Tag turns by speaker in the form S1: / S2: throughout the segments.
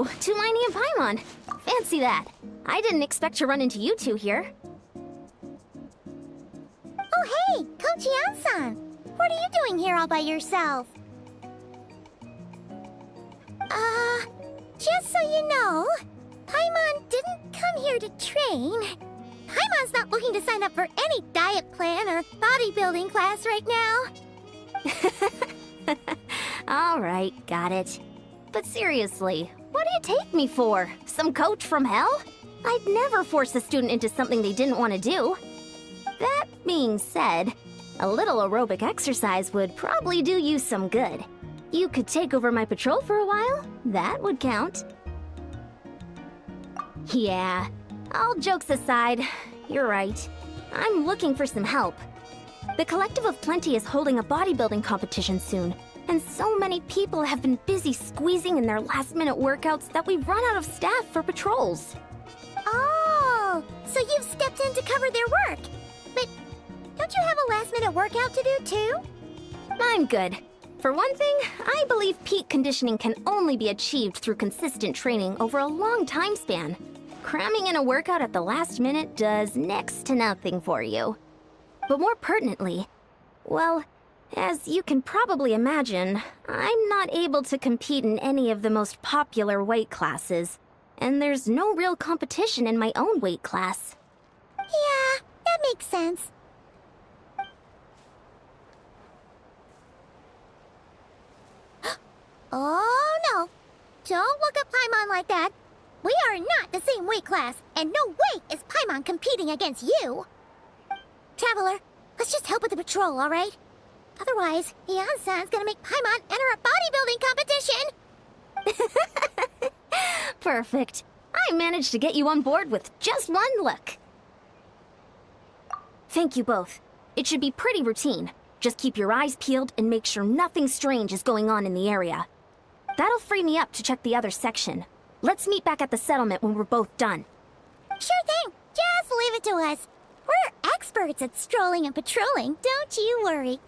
S1: Oh, Citlali and Paimon. Fancy that. I didn't expect to run into you two here.
S2: Oh hey, Coach Iansan! What are you doing here all by yourself? Just so you know, Paimon didn't come here to train. Paimon's not looking to sign up for any diet plan or bodybuilding class right now.
S1: Alright, got it. But seriously, what do you take me for? Some coach from hell? I'd never force a student into something they didn't want to do. That being said, a little aerobic exercise would probably do you some good. You could take over my patrol for a while. That would count. Yeah, all jokes aside, you're right. I'm looking for some help. The Collective of Plenty is holding a bodybuilding competition soon, and so many people have been busy squeezing in their last-minute workouts that we've run out of staff for patrols.
S2: Oh, so you've stepped in to cover their work. But don't you have a last-minute workout to do too?
S1: I'm good. For one thing, I believe peak conditioning can only be achieved through consistent training over a long time span. Cramming in a workout at the last minute does next to nothing for you. But more pertinently, well, as you can probably imagine, I'm not able to compete in any of the most popular weight classes, and there's no real competition in my own weight class.
S2: Yeah, that makes sense. Oh no! Don't look at Paimon like that. We are not the same weight class, and no way is Paimon competing against you. Traveler, let's just help with the patrol, alright? Otherwise, Iansan's gonna make Paimon enter a bodybuilding competition!
S1: Perfect. I managed to get you on board with just one look. Thank you both. It should be pretty routine. Just keep your eyes peeled and make sure nothing strange is going on in the area. That'll free me up to check the other section. Let's meet back at the settlement when we're both done.
S2: Sure thing. Just leave it to us. We're experts at strolling and patrolling, don't you worry.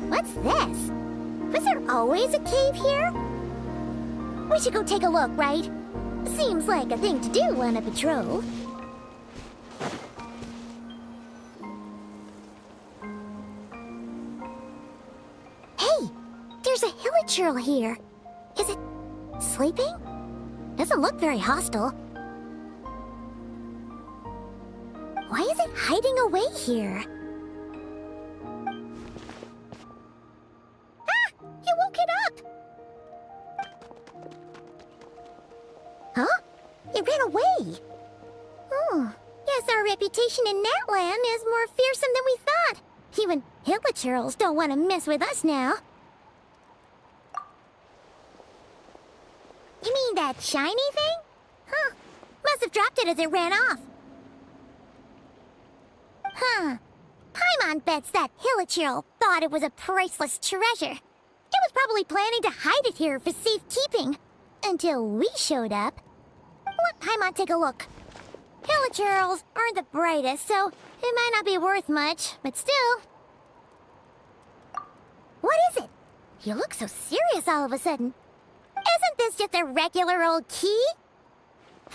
S2: What's this? Was there always a cave here? We should go take a look, right? Seems like a thing to do on a patrol. Hey! There's a hilichurl here. Is it sleeping? Doesn't look very hostile. Why is it hiding away here? You woke it up! Huh? It ran away! Oh, guess our reputation in Natlan is more fearsome than we thought. Even hilichurls don't want to mess with us now. You mean that shiny thing? Huh. Must have dropped it as it ran off. Huh. Paimon bets that hilichurl thought it was a priceless treasure. It was probably planning to hide it here for safekeeping. Until we showed up. Let Paimon take a look. Hilichurls aren't the brightest, so it might not be worth much, but still. What is it? You look so serious all of a sudden. Isn't this just a regular old key?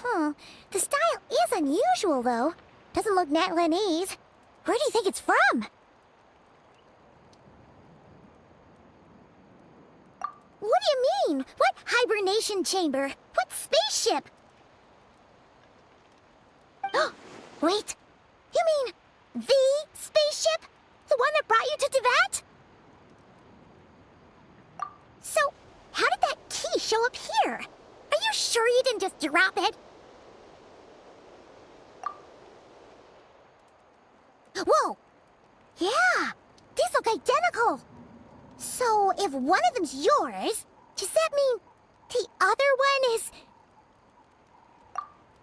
S2: The style is unusual, though. Doesn't look Natlanese. Where do you think it's from? What do you mean? What hibernation chamber? What spaceship? Wait, you mean the spaceship? The one that brought you to Teyvat? drop it. Whoa! Yeah, these look identical. So if one of them's yours, does that mean the other one is...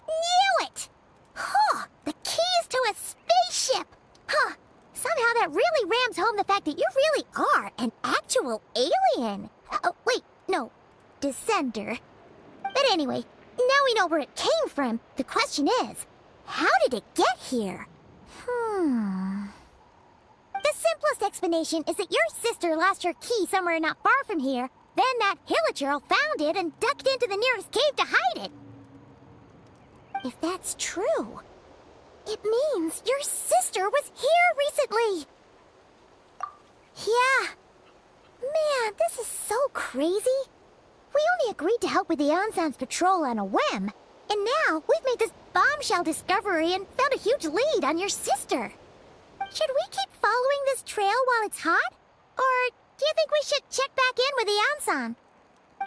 S2: Knew it! Huh, the keys to a spaceship! Huh, somehow that really rams home the fact that you really are an actual alien. Wait, no, descender. But anyway, now we know where it came from. The question is, how did it get here? The simplest explanation is that your sister lost her key somewhere not far from here. Then that Hilichurl found it and ducked into the nearest cave to hide it. If that's true, it means your sister was here recently. Yeah. Man, this is so crazy. We only agreed to help with the Iansan's patrol on a whim. And now we've made this bombshell discovery and found a huge lead on your sister. Should we keep following this trail while it's hot? Or do you think we should check back in with Iansan?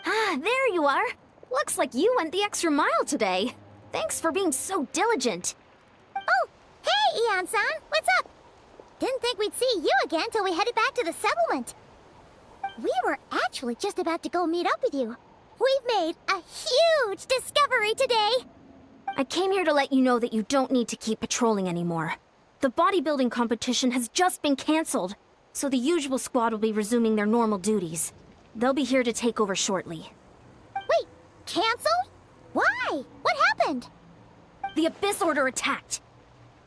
S1: Ah, there you are. Looks like you went the extra mile today. Thanks for being so diligent.
S2: Oh, hey, Iansan, what's up? Didn't think we'd see you again till we headed back to the settlement. We were actually just about to go meet up with you. We've made a huge discovery today.
S1: I came here to let you know that you don't need to keep patrolling anymore. The bodybuilding competition has just been cancelled, so the usual squad will be resuming their normal duties. They'll be here to take over shortly.
S2: Wait, cancelled? Why? What happened?
S1: The Abyss Order attacked.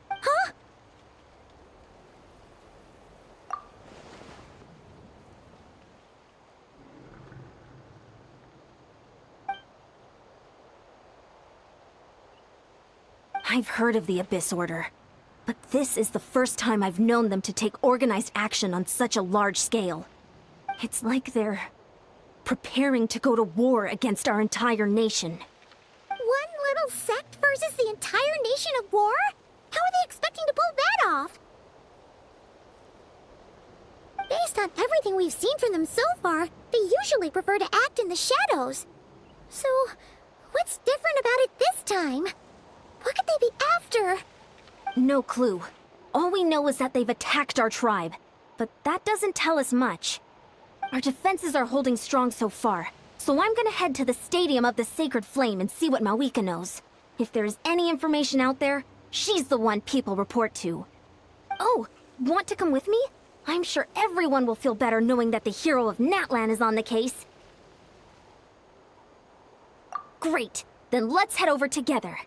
S2: Huh?
S1: I've heard of the Abyss Order, but this is the first time I've known them to take organized action on such a large scale. It's like they're preparing to go to war against our entire nation.
S2: One little sect versus the entire nation of war? How are they expecting to pull that off? Based on everything we've seen from them so far, they usually prefer to act in the shadows. So, what's different about it this time? What could they be after?
S1: No clue. All we know is that they've attacked our tribe, but that doesn't tell us much. Our defenses are holding strong so far, so I'm gonna head to the Stadium of the Sacred Flame and see what Mavuika knows. If there's any information out there, she's the one people report to. Oh, want to come with me? I'm sure everyone will feel better knowing that the hero of Natlan is on the case. Great, then let's head over together.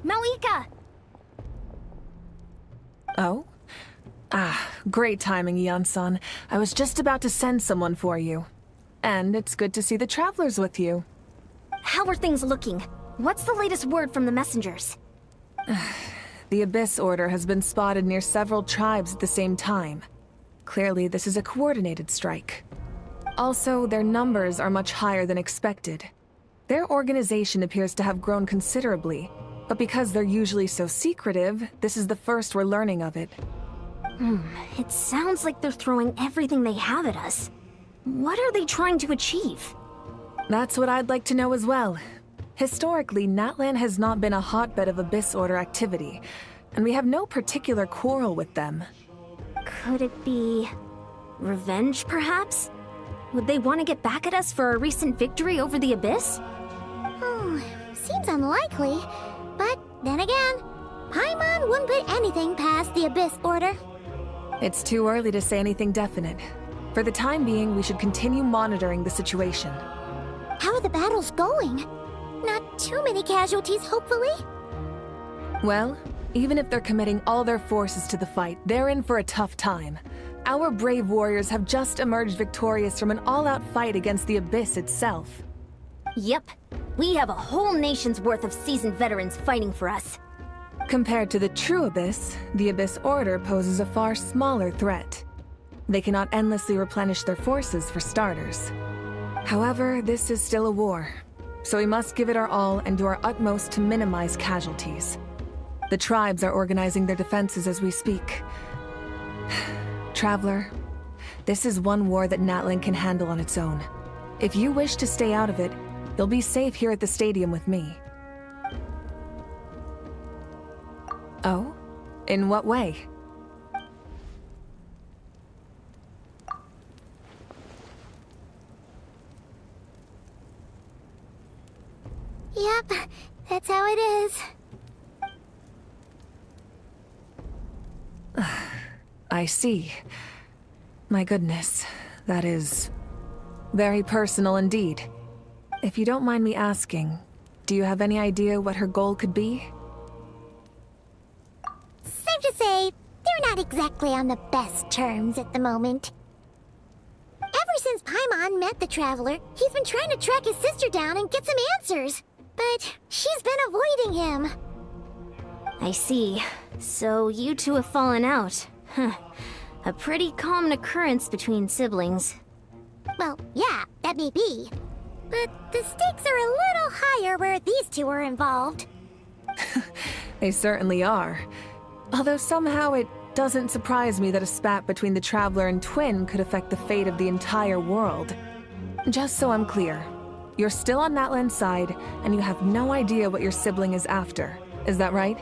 S1: Mavuika!
S3: Oh? Ah, great timing, Iansan. I was just about to send someone for you. And it's good to see the travelers with you.
S1: How are things looking? What's the latest word from the messengers?
S3: The Abyss Order has been spotted near several tribes at the same time. Clearly, this is a coordinated strike. Also, their numbers are much higher than expected. Their organization appears to have grown considerably, but because they're usually so secretive, this is the first we're learning of it.
S1: It sounds like they're throwing everything they have at us. What are they trying to achieve?
S3: That's what I'd like to know as well. Historically, Natlan has not been a hotbed of Abyss Order activity, and we have no particular quarrel with them.
S1: Could it be revenge, perhaps? Would they want to get back at us for a recent victory over the Abyss?
S2: Seems unlikely. But then again, Paimon wouldn't put anything past the Abyss Order.
S3: It's too early to say anything definite. For the time being, we should continue monitoring the situation.
S2: How are the battles going? Not too many casualties, hopefully?
S3: Well, even if they're committing all their forces to the fight, they're in for a tough time. Our brave warriors have just emerged victorious from an all-out fight against the Abyss itself.
S1: Yep. We have a whole nation's worth of seasoned veterans fighting for us.
S3: Compared to the true Abyss, the Abyss Order poses a far smaller threat. They cannot endlessly replenish their forces, for starters. However, this is still a war, so we must give it our all and do our utmost to minimize casualties. The tribes are organizing their defenses as we speak. Traveler, this is one war that Natlan can handle on its own. If you wish to stay out of it, you'll be safe here at the stadium with me. Oh? In what way?
S2: Yep, that's how it is.
S3: I see. My goodness, that is very personal indeed. If you don't mind me asking, do you have any idea what her goal could be?
S2: Safe to say, they're not exactly on the best terms at the moment. Ever since Paimon met the Traveler, he's been trying to track his sister down and get some answers. But she's been avoiding him.
S1: I see. So you two have fallen out. Huh. A pretty common occurrence between siblings.
S2: Well, yeah, that may be. But the stakes are a little higher where these two are involved.
S3: They certainly are. Although somehow it doesn't surprise me that a spat between the Traveler and Twin could affect the fate of the entire world. Just so I'm clear, you're still on Natlan's side, and you have no idea what your sibling is after. Is that right?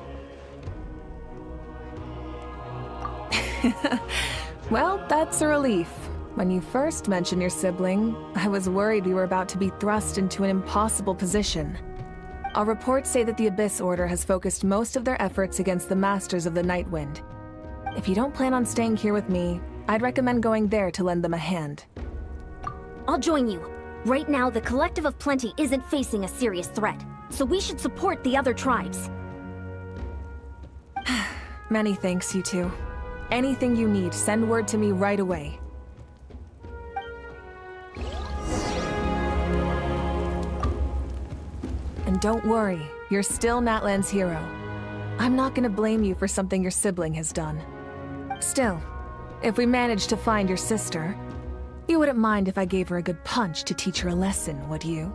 S3: Well, that's a relief. When you first mentioned your sibling, I was worried we were about to be thrust into an impossible position. Our reports say that the Abyss Order has focused most of their efforts against the Masters of the Nightwind. If you don't plan on staying here with me, I'd recommend going there to lend them a hand.
S1: I'll join you. Right now, the Collective of Plenty isn't facing a serious threat, so we should support the other tribes.
S3: Many thanks, you two. Anything you need, send word to me right away. And don't worry, you're still Natlan's hero. I'm not gonna blame you for something your sibling has done. Still, if we manage to find your sister, you wouldn't mind if I gave her a good punch to teach her a lesson, would you?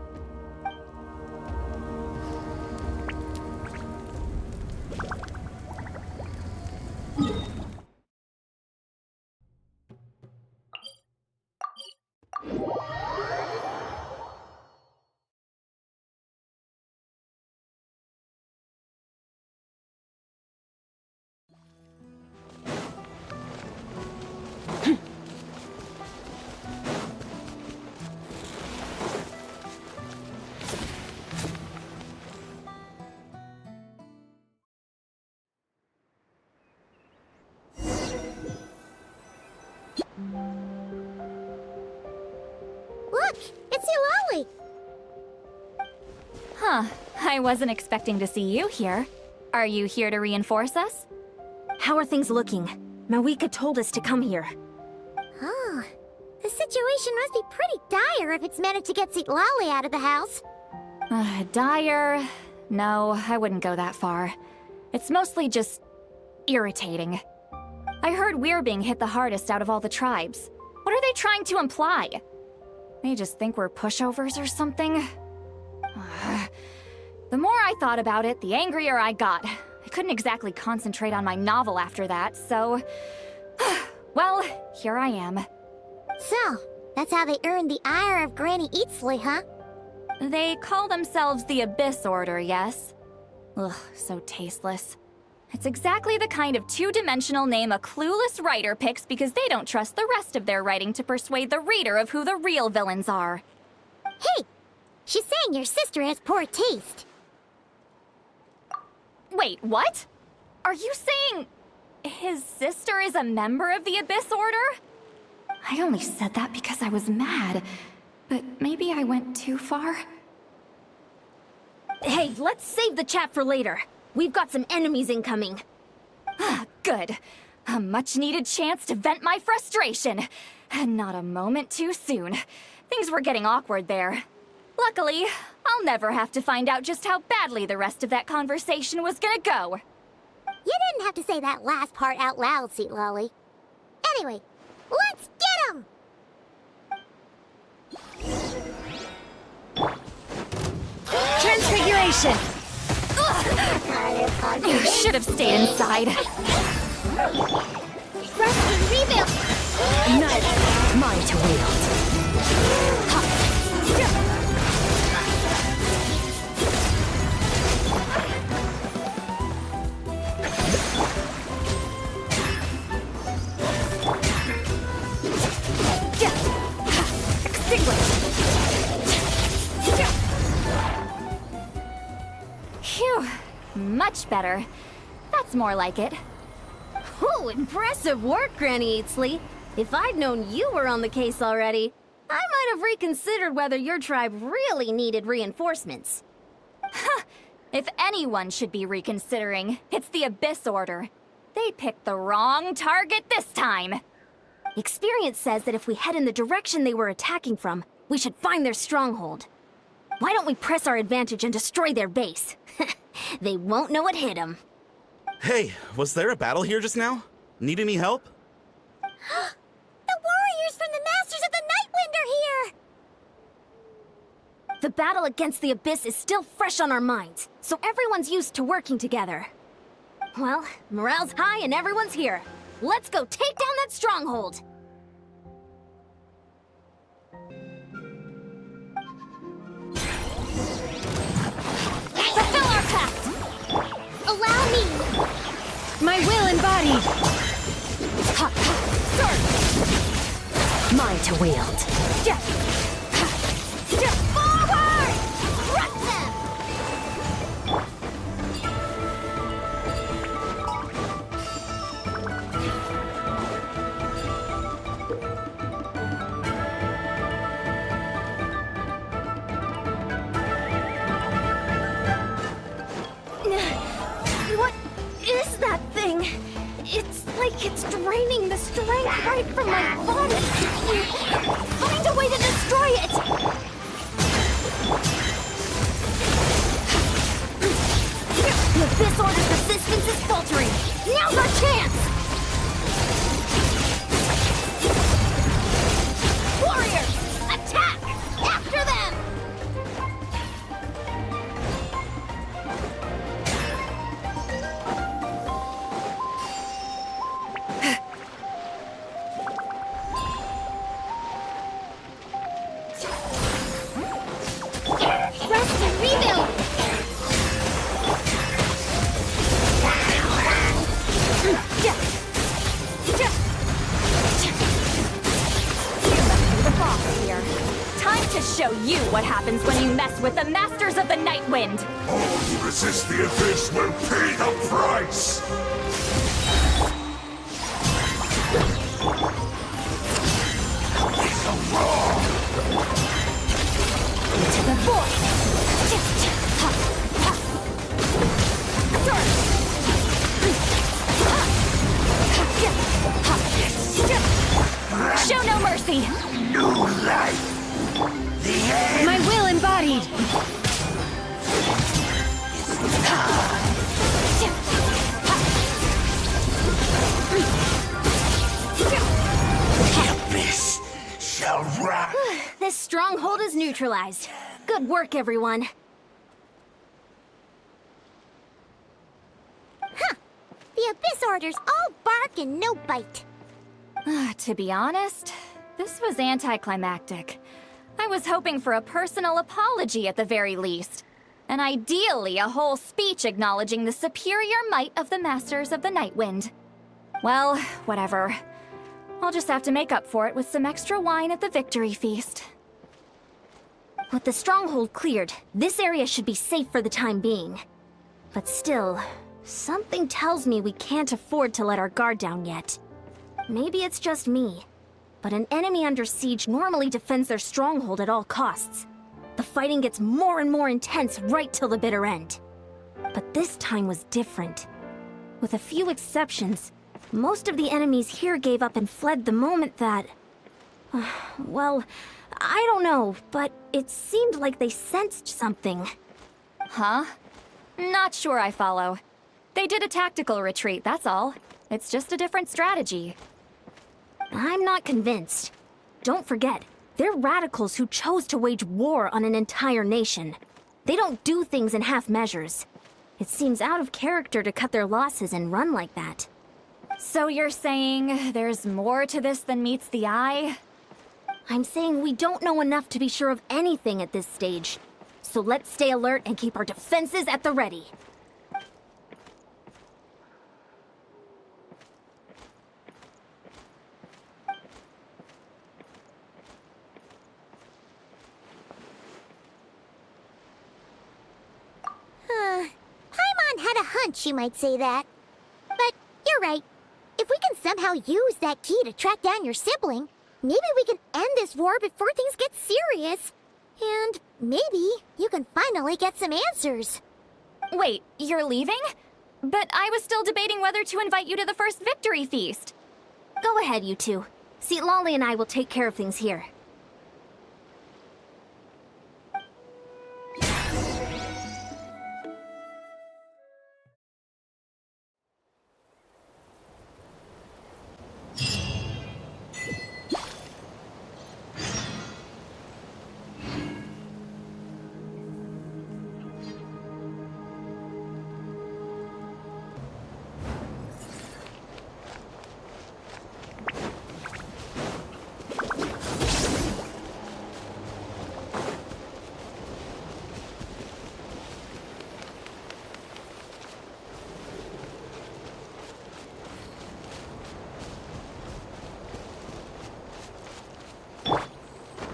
S2: Look, it's Citlali!
S4: Huh, I wasn't expecting to see you here. Are you here to reinforce us?
S1: How are things looking? Mavuika told us to come here.
S2: Oh, the situation must be pretty dire if it's managed to get Citlali out of the house.
S4: Dire? No, I wouldn't go that far. It's mostly just irritating. I heard we're being hit the hardest out of all the tribes. What are they trying to imply? They just think we're pushovers or something? The more I thought about it, the angrier I got. I couldn't exactly concentrate on my novel after that, so... well, here I am.
S2: So, that's how they earned the ire of Granny Eatsley, huh?
S4: They call themselves the Abyss Order, yes? Ugh, so tasteless. It's exactly the kind of two-dimensional name a clueless writer picks because they don't trust the rest of their writing to persuade the reader of who the real villains are.
S2: Hey! She's saying your sister has poor taste.
S4: Wait, what? Are you saying his sister is a member of the Abyss Order? I only said that because I was mad. But maybe I went too far?
S1: Hey, let's save the chat for later. We've got some enemies incoming.
S4: Good. A much-needed chance to vent my frustration. And not a moment too soon. Things were getting awkward there. Luckily, I'll never have to find out just how badly the rest of that conversation was gonna go.
S2: You didn't have to say that last part out loud, Citlali. Anyway, let's get him!
S4: Transfiguration! You should have stayed inside.
S2: Rest and rebuild!
S1: Night, mine to wield.
S4: Phew, much better. That's more like it.
S1: Ooh, impressive work, Granny Eatsley. If I'd known you were on the case already, I might have reconsidered whether your tribe really needed reinforcements.
S4: If anyone should be reconsidering, it's the Abyss Order. They picked the wrong target this time.
S1: Experience says that if we head in the direction they were attacking from, we should find their stronghold. Why don't we press our advantage and destroy their base? They won't know what hit them.
S5: Hey, was there a battle here just now? Need any help?
S2: The warriors from the Masters of the Nightwind are here!
S1: The battle against the Abyss is still fresh on our minds, so everyone's used to working together. Well, morale's high and everyone's here. Let's go take down that stronghold! Fulfill our pact!
S2: Allow me!
S1: My will embodied! Mine to wield.
S2: Forward! Crush them!
S1: What is that thing? It's like it's draining the strength right from my body. Find a way to destroy it! The Abyss Order's resistance is faltering. Now's our chance! Warriors, attack! After them!
S2: Rest and rebuild!
S4: The boss here. Time to show you what happens when you mess with the Masters of the Nightwind.
S6: All who resist the Abyss will pay the price!
S1: Into the void!
S4: Show no mercy.
S6: New life! The end
S1: My will embodied!
S6: the Abyss shall rise!
S1: This stronghold is neutralized. Good work, everyone.
S2: The Abyss Order's all bark and no bite.
S4: To be honest, this was anticlimactic. I was hoping for a personal apology at the very least. And ideally a whole speech acknowledging the superior might of the Masters of the Nightwind. Well, whatever. I'll just have to make up for it with some extra wine at the victory feast.
S1: With the stronghold cleared, this area should be safe for the time being. But still, something tells me we can't afford to let our guard down yet. Maybe it's just me. But an enemy under siege normally defends their stronghold at all costs. The fighting gets more and more intense right till the bitter end. But this time was different. With a few exceptions, most of the enemies here gave up and fled the moment that... well, I don't know, but it seemed like they sensed something.
S4: Huh? Not sure I follow. They did a tactical retreat, that's all. It's just a different strategy.
S1: I'm not convinced. Don't forget, they're radicals who chose to wage war on an entire nation. They don't do things in half measures. It seems out of character to cut their losses and run like that.
S4: So you're saying there's more to this than meets the eye?
S1: I'm saying we don't know enough to be sure of anything at this stage. So let's stay alert and keep our defenses at the ready.
S2: Paimon had a hunch you might say that. But you're right. If we can somehow use that key to track down your sibling, maybe we can end this war before things get serious. And maybe you can finally get some answers.
S4: Wait, you're leaving? But I was still debating whether to invite you to the first victory feast.
S1: Go ahead, you two. Citlali and I will take care of things here.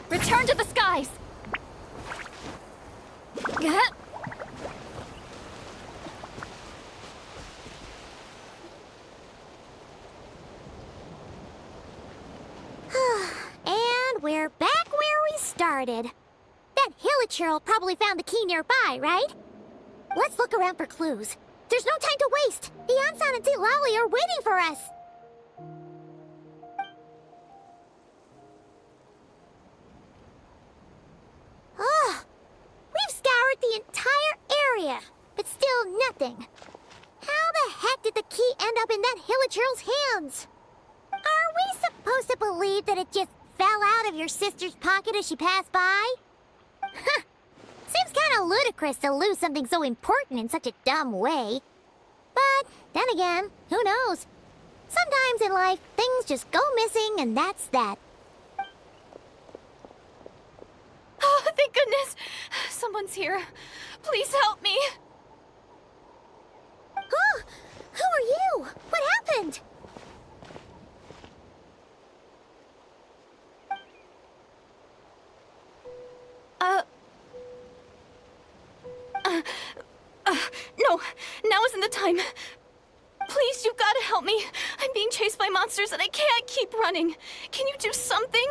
S4: Return to the skies!
S2: And we're back where we started. That Hilichurl probably found the key nearby, right? Let's look around for clues. There's no time to waste. Iansan and Citlali are waiting for us. Ugh. We've scoured the entire area, but still nothing. How the heck did the key end up in that Hilichurl's hands? Are we supposed to believe that it just fell out of your sister's pocket as she passed by? Huh. Seems kind of ludicrous to lose something so important in such a dumb way. But then again, who knows? Sometimes in life, things just go missing and that's that.
S4: Oh, thank goodness! Someone's here. Please help me!
S2: Oh, who are you? What happened?
S4: No, now isn't the time. Please, you've got to help me. I'm being chased by monsters and I can't keep running. Can you do something?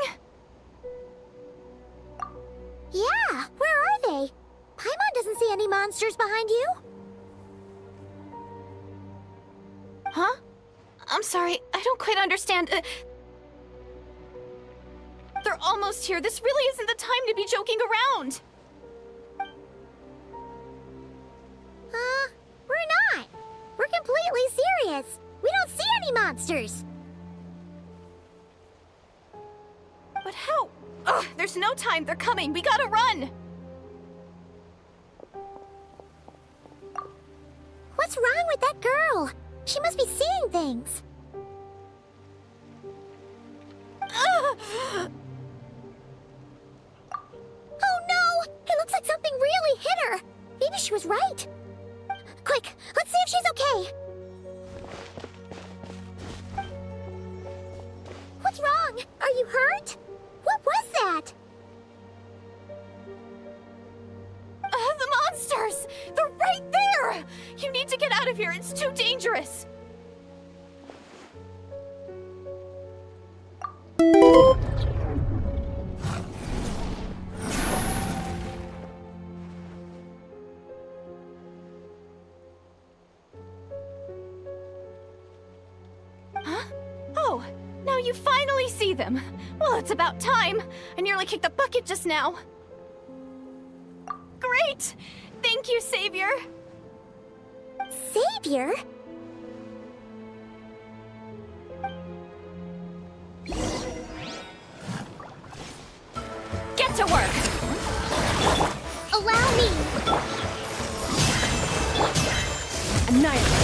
S2: Yeah, where are they? Paimon doesn't see any monsters behind you.
S4: Huh? I'm sorry, I don't quite understand. They're almost here. This really isn't the time to be joking around.
S2: We're not. We're completely serious. We don't see any monsters.
S4: But how? Ugh, there's no time. They're coming. We gotta run.
S2: What's wrong with that girl? She must be seeing things. Oh no! It looks like something really hit her. Maybe she was right. Quick, let's see if she's okay. What's wrong? Are you hurt? What was that?
S4: The monsters! They're right there! You need to get out of here. It's too dangerous.
S7: Now you finally see them. Well, it's about time. I nearly kicked the bucket just now. Great! Thank you, Savior.
S2: Savior?
S7: Get to work!
S2: Allow me!
S7: Annihilate!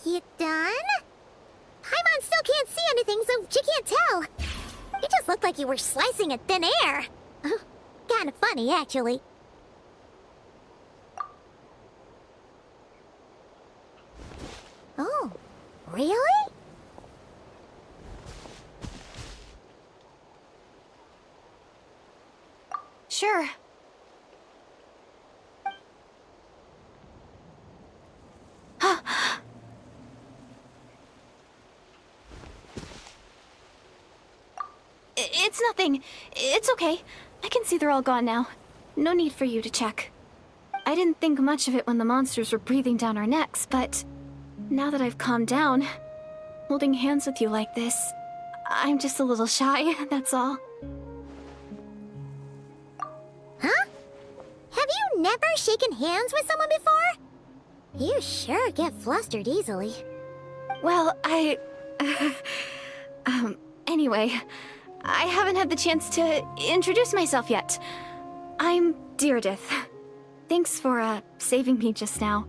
S2: You done? Paimon still can't see anything, so she can't tell. You just looked like you were slicing at thin air. Kind of funny, actually. Oh, really?
S7: Sure. It's nothing. It's okay. I can see they're all gone now. No need for you to check. I didn't think much of it when the monsters were breathing down our necks, but now that I've calmed down, holding hands with you like this, I'm just a little shy, that's all.
S2: Huh? Have you never shaken hands with someone before? You sure get flustered easily.
S7: Well, anyway, I haven't had the chance to introduce myself yet. I'm Deirdith. Thanks for, saving me just now.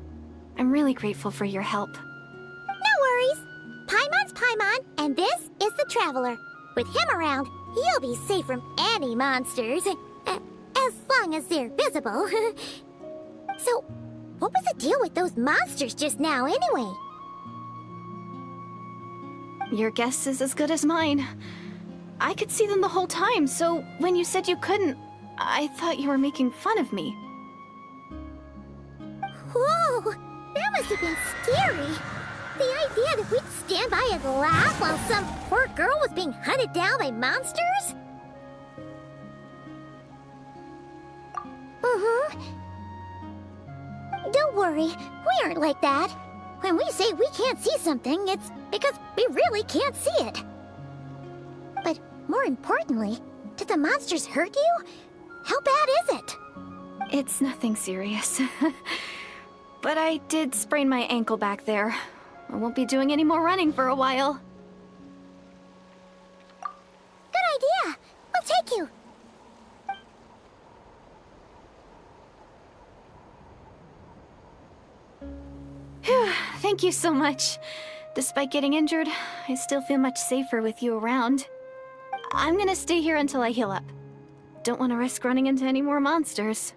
S7: I'm really grateful for your help.
S2: No worries. Paimon's Paimon, and this is the Traveler. With him around, you'll be safe from any monsters. As long as they're visible. So, what was the deal with those monsters just now, anyway?
S7: Your guess is as good as mine. I could see them the whole time, so when you said you couldn't, I thought you were making fun of me.
S2: Whoa! That must have been scary. The idea that we'd stand by and laugh while some poor girl was being hunted down by monsters? Don't worry, we aren't like that. When we say we can't see something, it's because we really can't see it. But more importantly, did the monsters hurt you? How bad is it?
S7: It's nothing serious. But I did sprain my ankle back there. I won't be doing any more running for a while.
S2: Good idea. We'll take you.
S7: Phew, thank you so much. Despite getting injured, I still feel much safer with you around. I'm gonna stay here until I heal up. Don't want to risk running into any more monsters.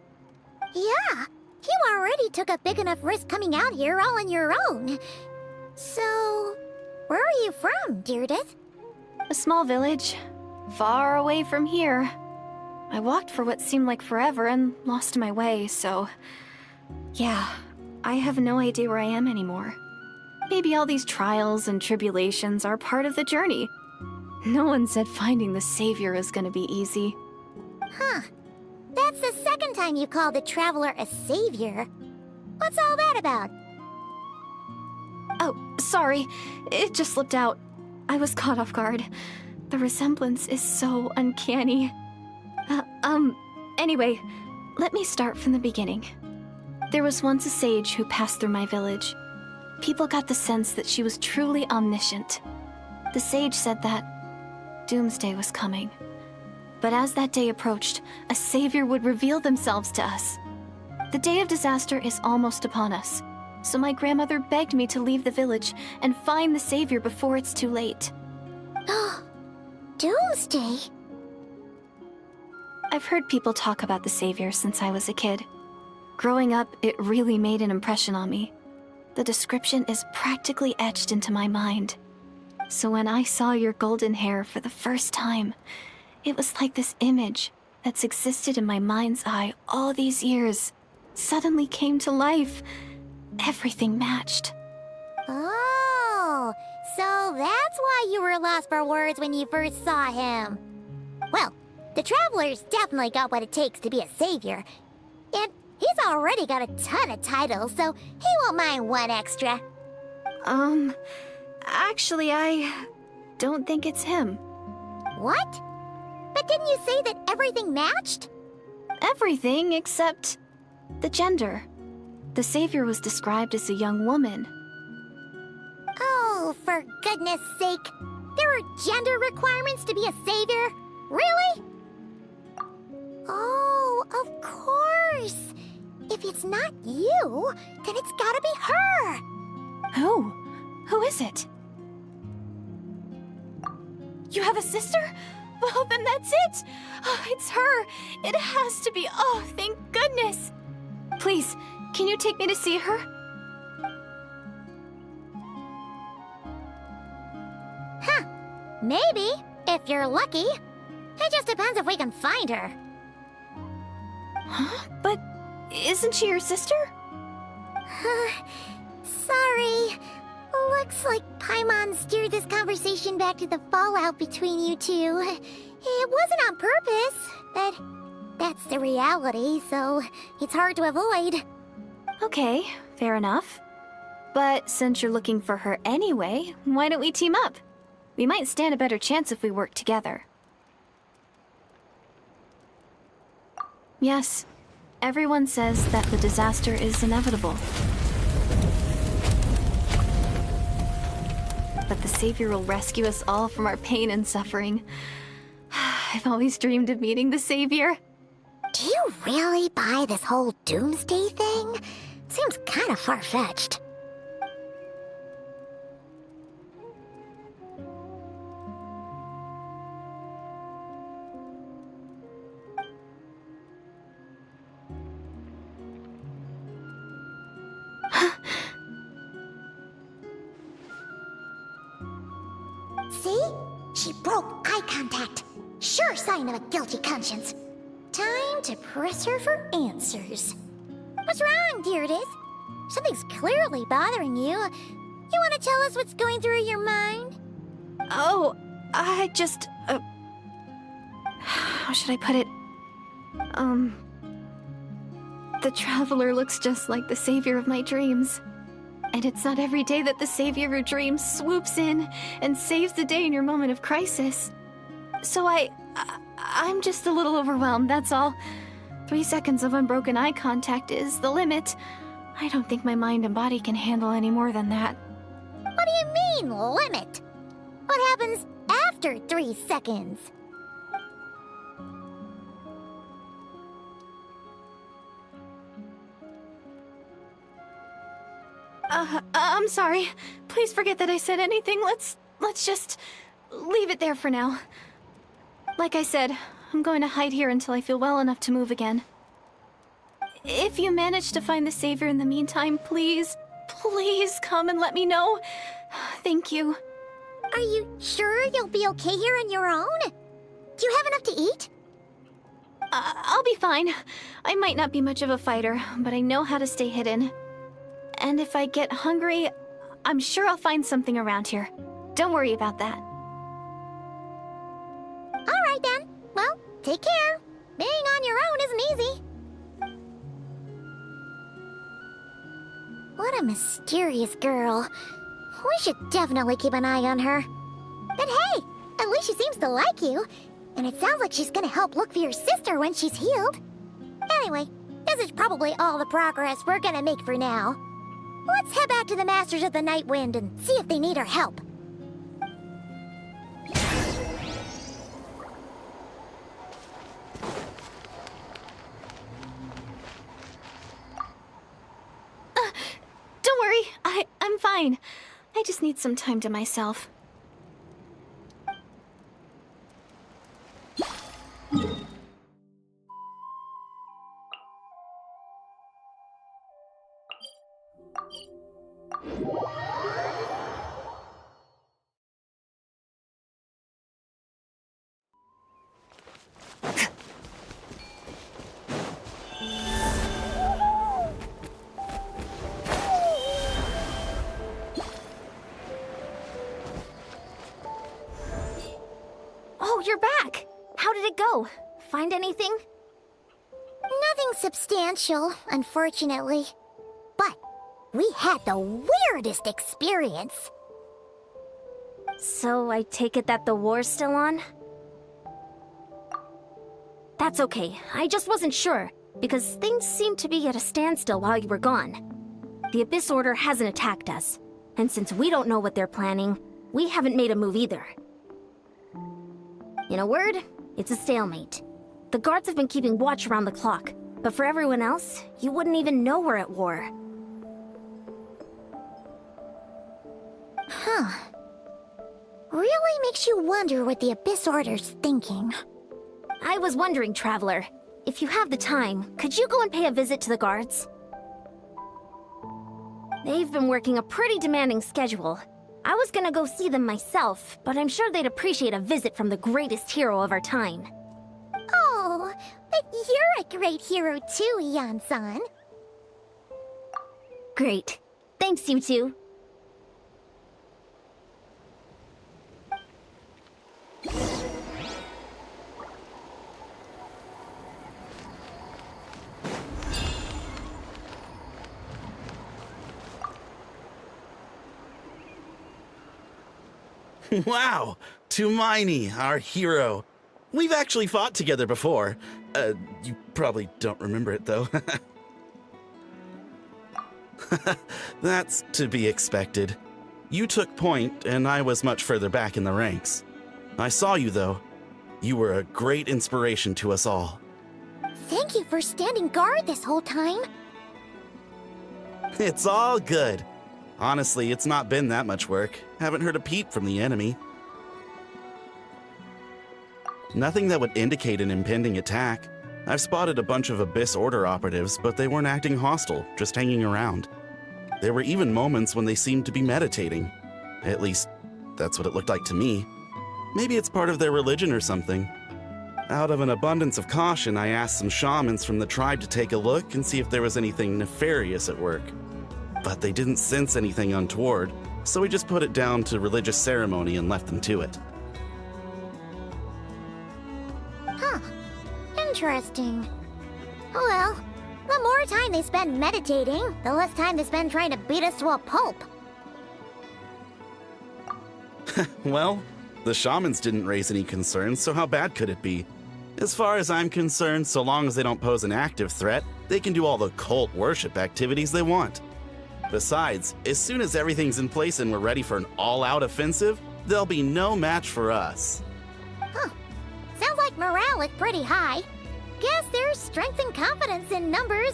S2: Yeah, you already took a big enough risk coming out here all on your own. So, where are you from, Deirdith?
S7: A small village, far away from here. I walked for what seemed like forever and lost my way, so... yeah, I have no idea where I am anymore. Maybe all these trials and tribulations are part of the journey. No one said finding the Savior is gonna be easy.
S2: Huh. That's the second time you called the Traveler a savior. What's all that about?
S7: Oh, sorry. It just slipped out. I was caught off guard. The resemblance is so uncanny. Anyway, let me start from the beginning. There was once a sage who passed through my village. People got the sense that she was truly omniscient. The sage said that doomsday was coming. But as that day approached, a savior would reveal themselves to us. The day of disaster is almost upon us, so my grandmother begged me to leave the village and find the savior before it's too late.
S2: Doomsday?
S7: I've heard people talk about the savior since I was a kid. Growing up, it really made an impression on me. The description is practically etched into my mind. So when I saw your golden hair for the first time, it was like this image that's existed in my mind's eye all these years suddenly came to life. Everything matched.
S2: Oh, so that's why you were lost for words when you first saw him. Well, the Traveler's definitely got what it takes to be a savior. And He's already got a ton of titles, so he won't mind one extra.
S7: Actually, I don't think it's him.
S2: What? But didn't you say that everything matched?
S7: Everything except the gender. The savior was described as a young woman.
S2: Oh, for goodness sake. There are gender requirements to be a savior? Really? Oh, of course. If it's not you, then it's gotta be her.
S7: Who? Who is it? You have a sister? Well, then that's it! Oh, it's her! It has to be! Oh, thank goodness! Please, can you take me to see her?
S2: Huh. Maybe, if you're lucky. It just depends if we can find her.
S7: Huh? But isn't she your sister?
S2: Sorry. Looks like Paimon steered this conversation back to the fallout between you two. It wasn't on purpose, but that's the reality, so it's hard to avoid.
S7: Okay, fair enough. But since you're looking for her anyway, why don't we team up? We might stand a better chance if we work together. Yes, everyone says that the disaster is inevitable. But the Savior will rescue us all from our pain and suffering. I've always dreamed of meeting the Savior.
S2: Do you really buy this whole doomsday thing? Seems kind of far-fetched. See? She broke eye contact. Sure sign of a guilty conscience. Time to press her for answers. What's wrong, Deirdis? Something's clearly bothering you. You want to tell us what's going through your mind?
S7: Oh, I just... how should I put it? The Traveler looks just like the savior of my dreams. And it's not every day that the savior of your dreams swoops in and saves the day in your moment of crisis. So I'm just a little overwhelmed, that's all. 3 seconds of unbroken eye contact is the limit. I don't think my mind and body can handle any more than that.
S2: What do you mean, limit? What happens after 3 seconds?
S7: I'm sorry. Please forget that I said anything. Let's just leave it there for now. Like I said, I'm going to hide here until I feel well enough to move again. If you manage to find the Savior in the meantime, please come and let me know. Thank you.
S2: Are you sure you'll be okay here on your own? Do you have enough to eat?
S7: I'll be fine. I might not be much of a fighter, but I know how to stay hidden. And if I get hungry, I'm sure I'll find something around here. Don't worry about that.
S2: All right then. Well, take care. Being on your own isn't easy. What a mysterious girl. We should definitely keep an eye on her. But hey, at least she seems to like you. And it sounds like she's gonna help look for your sister when she's healed. Anyway, this is probably all the progress we're gonna make for now. Let's head back to the Masters of the Night Wind and see if they need our help.
S7: Don't worry, I'm fine. I just need some time to myself.
S1: Oh, you're back! How did it go? Find anything?
S2: Nothing substantial, unfortunately. But we had the weirdest experience.
S1: So I take it that the war's still on? That's okay. I just wasn't sure, because things seemed to be at a standstill while you were gone. The Abyss Order hasn't attacked us, and since we don't know what they're planning, we haven't made a move either. In a word, it's a stalemate. The guards have been keeping watch around the clock, but for everyone else, you wouldn't even know we're at war.
S2: Huh. Really makes you wonder what the Abyss Order's thinking.
S1: I was wondering, Traveler, if you have the time, could you go and pay a visit to the guards? They've been working a pretty demanding schedule. I was gonna go see them myself, but I'm sure they'd appreciate a visit from the greatest hero of our time.
S2: Oh, but you're a great hero too, Iansan.
S1: Great. Thanks, you two.
S5: Wow, Lumine, our hero. We've actually fought together before. You probably don't remember it, though. That's to be expected. You took point, and I was much further back in the ranks. I saw you, though. You were a great inspiration to us all.
S2: Thank you for standing guard this whole time.
S5: It's all good. Honestly, it's not been that much work. Haven't heard a peep from the enemy. Nothing that would indicate an impending attack. I've spotted a bunch of Abyss Order operatives, but they weren't acting hostile, just hanging around. There were even moments when they seemed to be meditating. At least, that's what it looked like to me. Maybe it's part of their religion or something. Out of an abundance of caution, I asked some shamans from the tribe to take a look and see if there was anything nefarious at work. But they didn't sense anything untoward, so we just put it down to religious ceremony and left them to it.
S2: Huh. Interesting. Oh well, the more time they spend meditating, the less time they spend trying to beat us to a pulp.
S5: Well, the shamans didn't raise any concerns, so how bad could it be? As far as I'm concerned, so long as they don't pose an active threat, they can do all the cult worship activities they want. Besides, as soon as everything's in place and we're ready for an all-out offensive, there'll be no match for us.
S2: Huh. Sounds like morale is pretty high. Guess there's strength and confidence in numbers.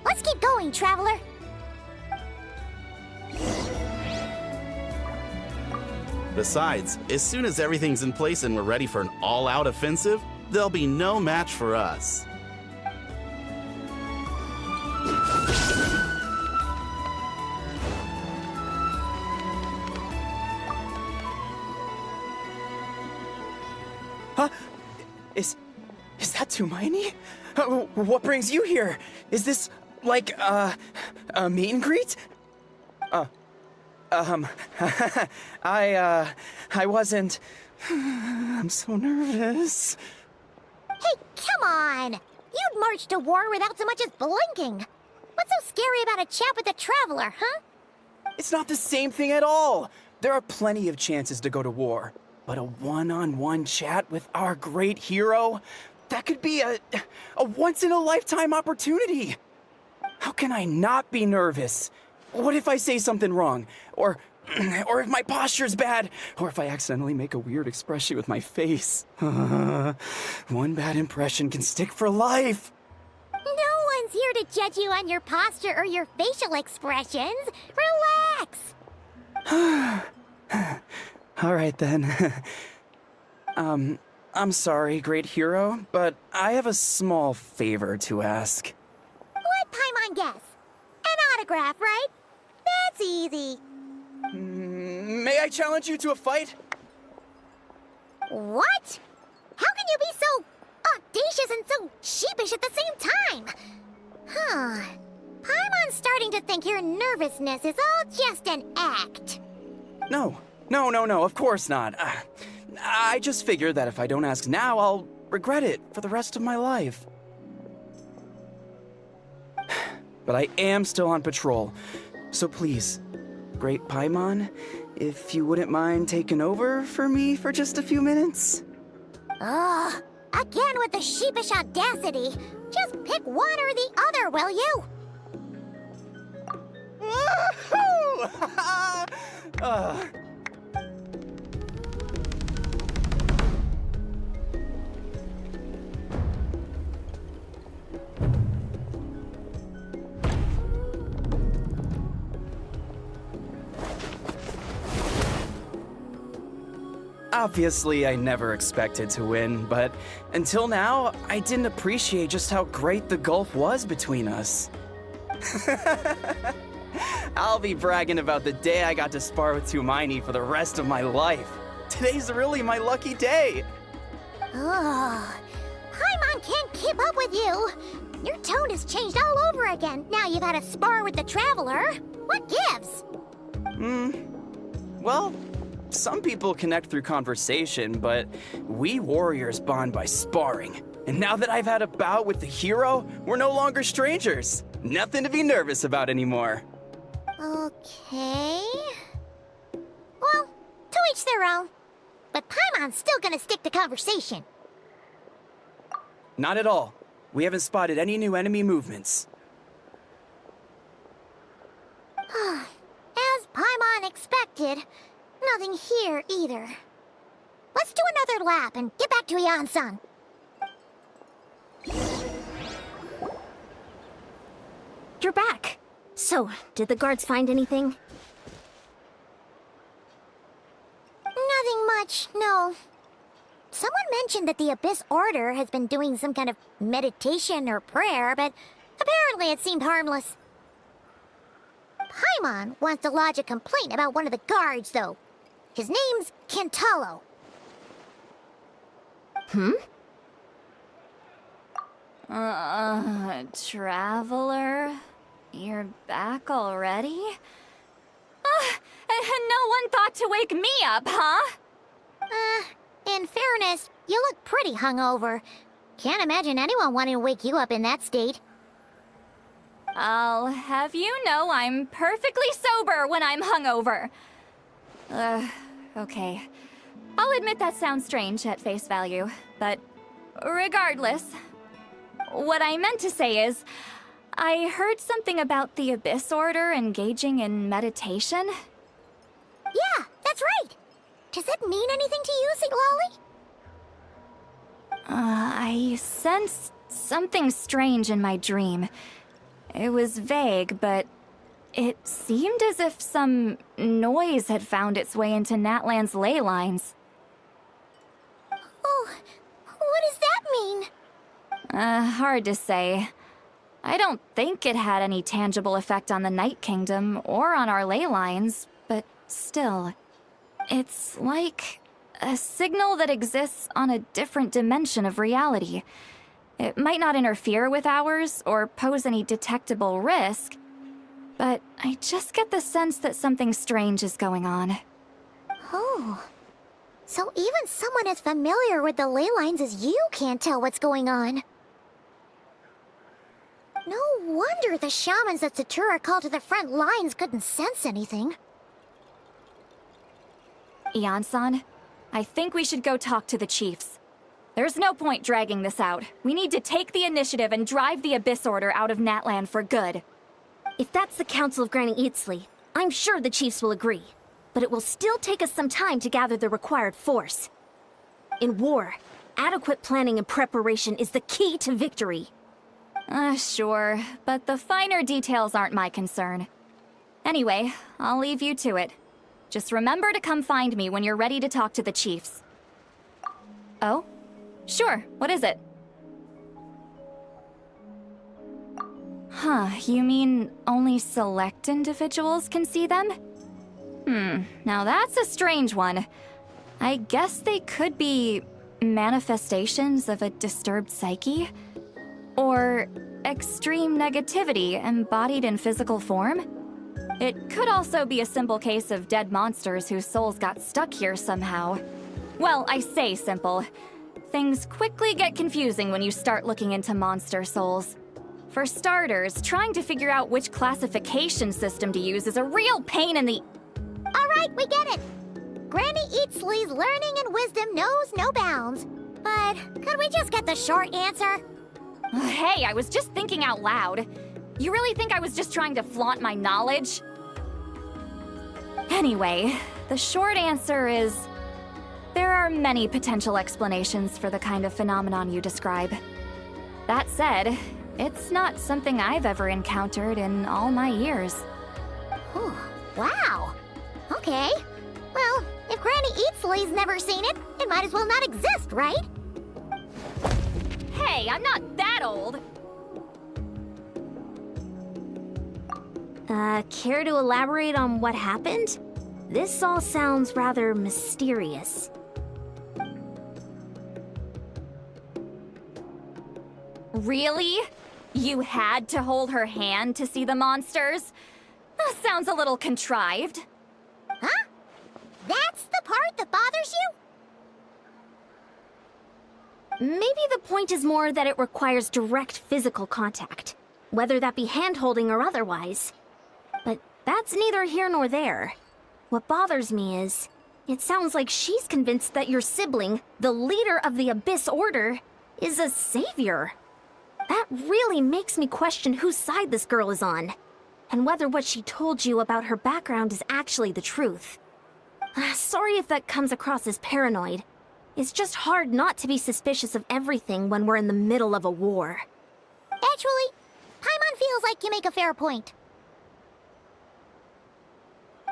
S2: Let's keep going, Traveler.
S5: Besides, as soon as everything's in place and we're ready for an all-out offensive, there'll be no match for us.
S8: Huh? Is that Lumine? What brings you here? Is this, like, a meet and greet? I wasn't... I'm so nervous.
S2: Hey, come on! You'd march to war without so much as blinking. What's so scary about a chat with a Traveler, huh?
S8: It's not the same thing at all. There are plenty of chances to go to war. But a one-on-one chat with our great hero? That could be a once-in-a-lifetime opportunity. How can I not be nervous? What if I say something wrong? Or if my posture's bad? Or if I accidentally make a weird expression with my face? One bad impression can stick for life.
S2: No one's here to judge you on your posture or your facial expressions. Relax!
S8: All right, then. I'm sorry, great hero, but I have a small favor to ask.
S2: Let Paimon guess. An autograph, right? That's easy.
S8: May I challenge you to a fight?
S2: What? How can you be so audacious and so sheepish at the same time? Huh. Paimon's starting to think your nervousness is all just an act.
S8: No, of course not. I just figured that if I don't ask now, I'll regret it for the rest of my life. but I am still on patrol. So please, Great Paimon, if you wouldn't mind taking over for me for just a few minutes?
S2: Ugh, again with the sheepish audacity. Just pick one or the other, will you?
S8: Woohoo! Obviously, I never expected to win, but until now, I didn't appreciate just how great the gulf was between us. I'll be bragging about the day I got to spar with Lumine for the rest of my life. Today's really my lucky day.
S2: Ugh, Paimon can't keep up with you. Your tone has changed all over again. Now you've had a spar with the Traveler. What gives?
S8: Well, some people connect through conversation, but we warriors bond by sparring. And now that I've had a bout with the hero, we're no longer strangers. Nothing to be nervous about anymore.
S2: Okay. Well, to each their own. But Paimon's still gonna stick to conversation.
S8: Not at all. We haven't spotted any new enemy movements.
S2: As Paimon expected, nothing here either. Let's do another lap and get back to Iansan.
S1: You're back. So, did the guards find anything?
S2: Nothing much, no. Someone mentioned that the Abyss Order has been doing some kind of meditation or prayer, but apparently it seemed harmless. Paimon wants to lodge a complaint about one of the guards, though. His name's Kentalo.
S4: Traveler? You're back already? And no one thought to wake me up, huh?
S2: In fairness, you look pretty hungover. Can't imagine anyone wanting to wake you up in that state.
S4: I'll have you know I'm perfectly sober when I'm hungover. Okay. I'll admit that sounds strange at face value, but regardless, what I meant to say is, I heard something about the Abyss Order engaging in meditation.
S2: Yeah, that's right. Does that mean anything to you, Citlali?
S4: I sensed something strange in my dream. It was vague, but it seemed as if some noise had found its way into Natlan's ley lines.
S2: Oh, what does that mean?
S4: Hard to say. I don't think it had any tangible effect on the Night Kingdom or on our ley lines, but still. It's like a signal that exists on a different dimension of reality. It might not interfere with ours or pose any detectable risk, but I just get the sense that something strange is going on.
S2: Oh. So even someone as familiar with the ley lines as you can't tell what's going on. No wonder the shamans that Satura called to the front lines couldn't sense anything.
S4: Iansan, I think we should go talk to the chiefs. There's no point dragging this out. We need to take the initiative and drive the Abyss Order out of Natlan for good.
S1: If that's the Council of Granny Iansan, I'm sure the chiefs will agree. But it will still take us some time to gather the required force. In war, adequate planning and preparation is the key to victory.
S4: Sure, but the finer details aren't my concern. Anyway, I'll leave you to it. Just remember to come find me when you're ready to talk to the chiefs. Oh? Sure, what is it? Huh, you mean only select individuals can see them? Now that's a strange one. I guess they could be manifestations of a disturbed psyche? Or extreme negativity embodied in physical form? It could also be a simple case of dead monsters whose souls got stuck here somehow. Well, I say simple. Things quickly get confusing when you start looking into monster souls. For starters, trying to figure out which classification system to use is a real pain in the...
S2: Alright, we get it. Granny Eatsley's learning and wisdom knows no bounds. But could we just get the short answer?
S4: Hey, I was just thinking out loud. You really think I was just trying to flaunt my knowledge? Anyway, the short answer is... there are many potential explanations for the kind of phenomenon you describe. That said, it's not something I've ever encountered in all my years.
S2: Whew, wow. Okay. Well, if Granny Eatsley's never seen it, it might as well not exist, right?
S4: Hey, I'm not that old!
S1: Care to elaborate on what happened? This all sounds rather mysterious.
S4: Really? You had to hold her hand to see the monsters? That sounds a little contrived.
S2: Huh? That's the part that bothers you?
S1: Maybe the point is more that it requires direct physical contact, whether that be hand-holding or otherwise. But that's neither here nor there. What bothers me is, it sounds like she's convinced that your sibling, the leader of the Abyss Order, is a savior. That really makes me question whose side this girl is on, and whether what she told you about her background is actually the truth. Sorry if that comes across as paranoid. It's just hard not to be suspicious of everything when we're in the middle of a war.
S2: Actually, Paimon feels like you make a fair point.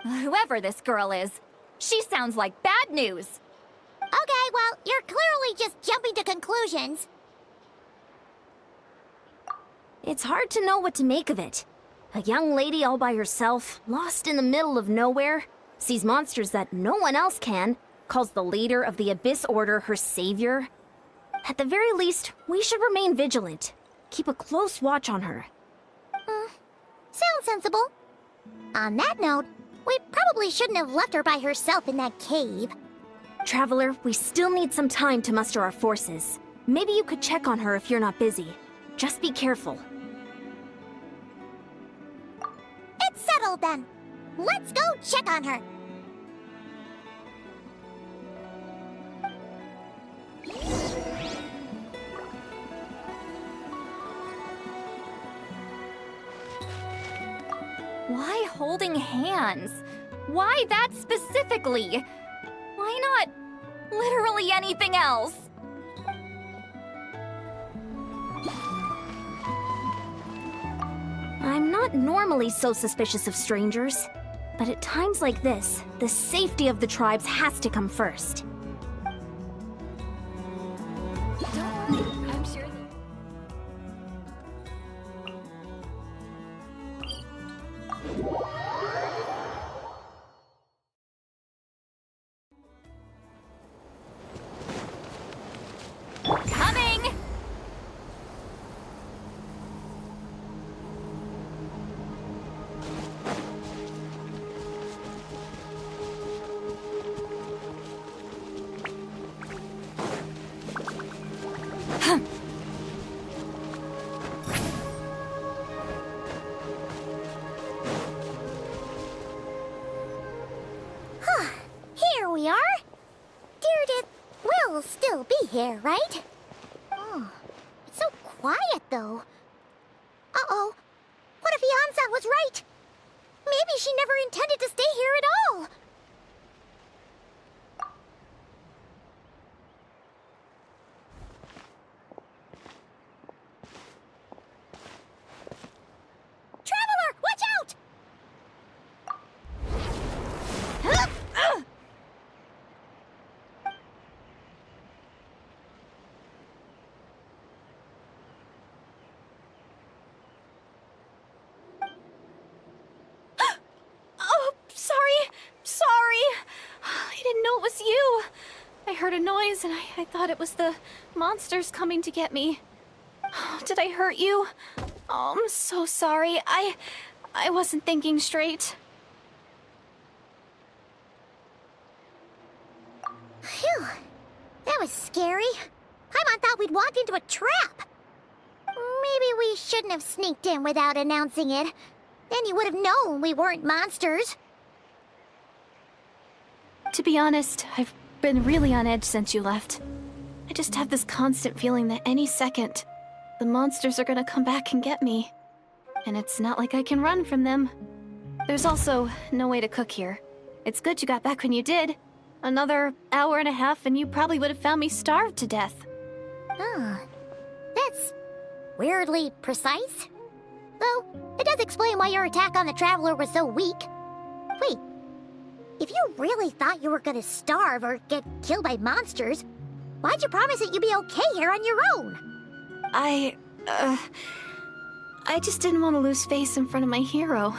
S4: Whoever this girl is, she sounds like bad news.
S2: Okay, well, you're clearly just jumping to conclusions.
S1: It's hard to know what to make of it. A young lady all by herself, lost in the middle of nowhere, sees monsters that no one else can, calls the leader of the Abyss Order her savior. At the very least, we should remain vigilant. Keep a close watch on her.
S2: Sounds sensible. On that note, we probably shouldn't have left her by herself in that cave.
S1: Traveler, we still need some time to muster our forces. Maybe you could check on her if you're not busy. Just be careful.
S2: It's settled then. Let's go check on her.
S4: Why holding hands? Why that specifically? Why not literally anything else?
S1: I'm not normally so suspicious of strangers, but at times like this, the safety of the tribes has to come first.
S4: Don't worry, I'm sure Coming!
S2: Here we are. Deirdre will still be here, right? Oh, it's so quiet, though. Uh-oh. What if Iansan was right? Maybe she never intended to stay here at all. Traveler, watch out!
S7: I didn't know it was you. I heard a noise and I thought it was the monsters coming to get me. Did I hurt you? Oh, I'm so sorry. I wasn't thinking straight.
S2: Phew. That was scary. Paimon thought we'd walked into a trap. Maybe we shouldn't have sneaked in without announcing it. Then you would have known we weren't monsters.
S7: To be honest, I've been really on edge since you left. I just have this constant feeling that any second, the monsters are gonna come back and get me. And it's not like I can run from them. There's also no way to cook here. It's good you got back when you did. Another hour and a half and you probably would have found me starved to death.
S2: Oh, that's weirdly precise. Though, it does explain why your attack on the Traveler was so weak. Wait, if you really thought you were gonna starve or get killed by monsters, why'd you promise that you'd be okay here on your own?
S7: I just didn't want to lose face in front of my hero.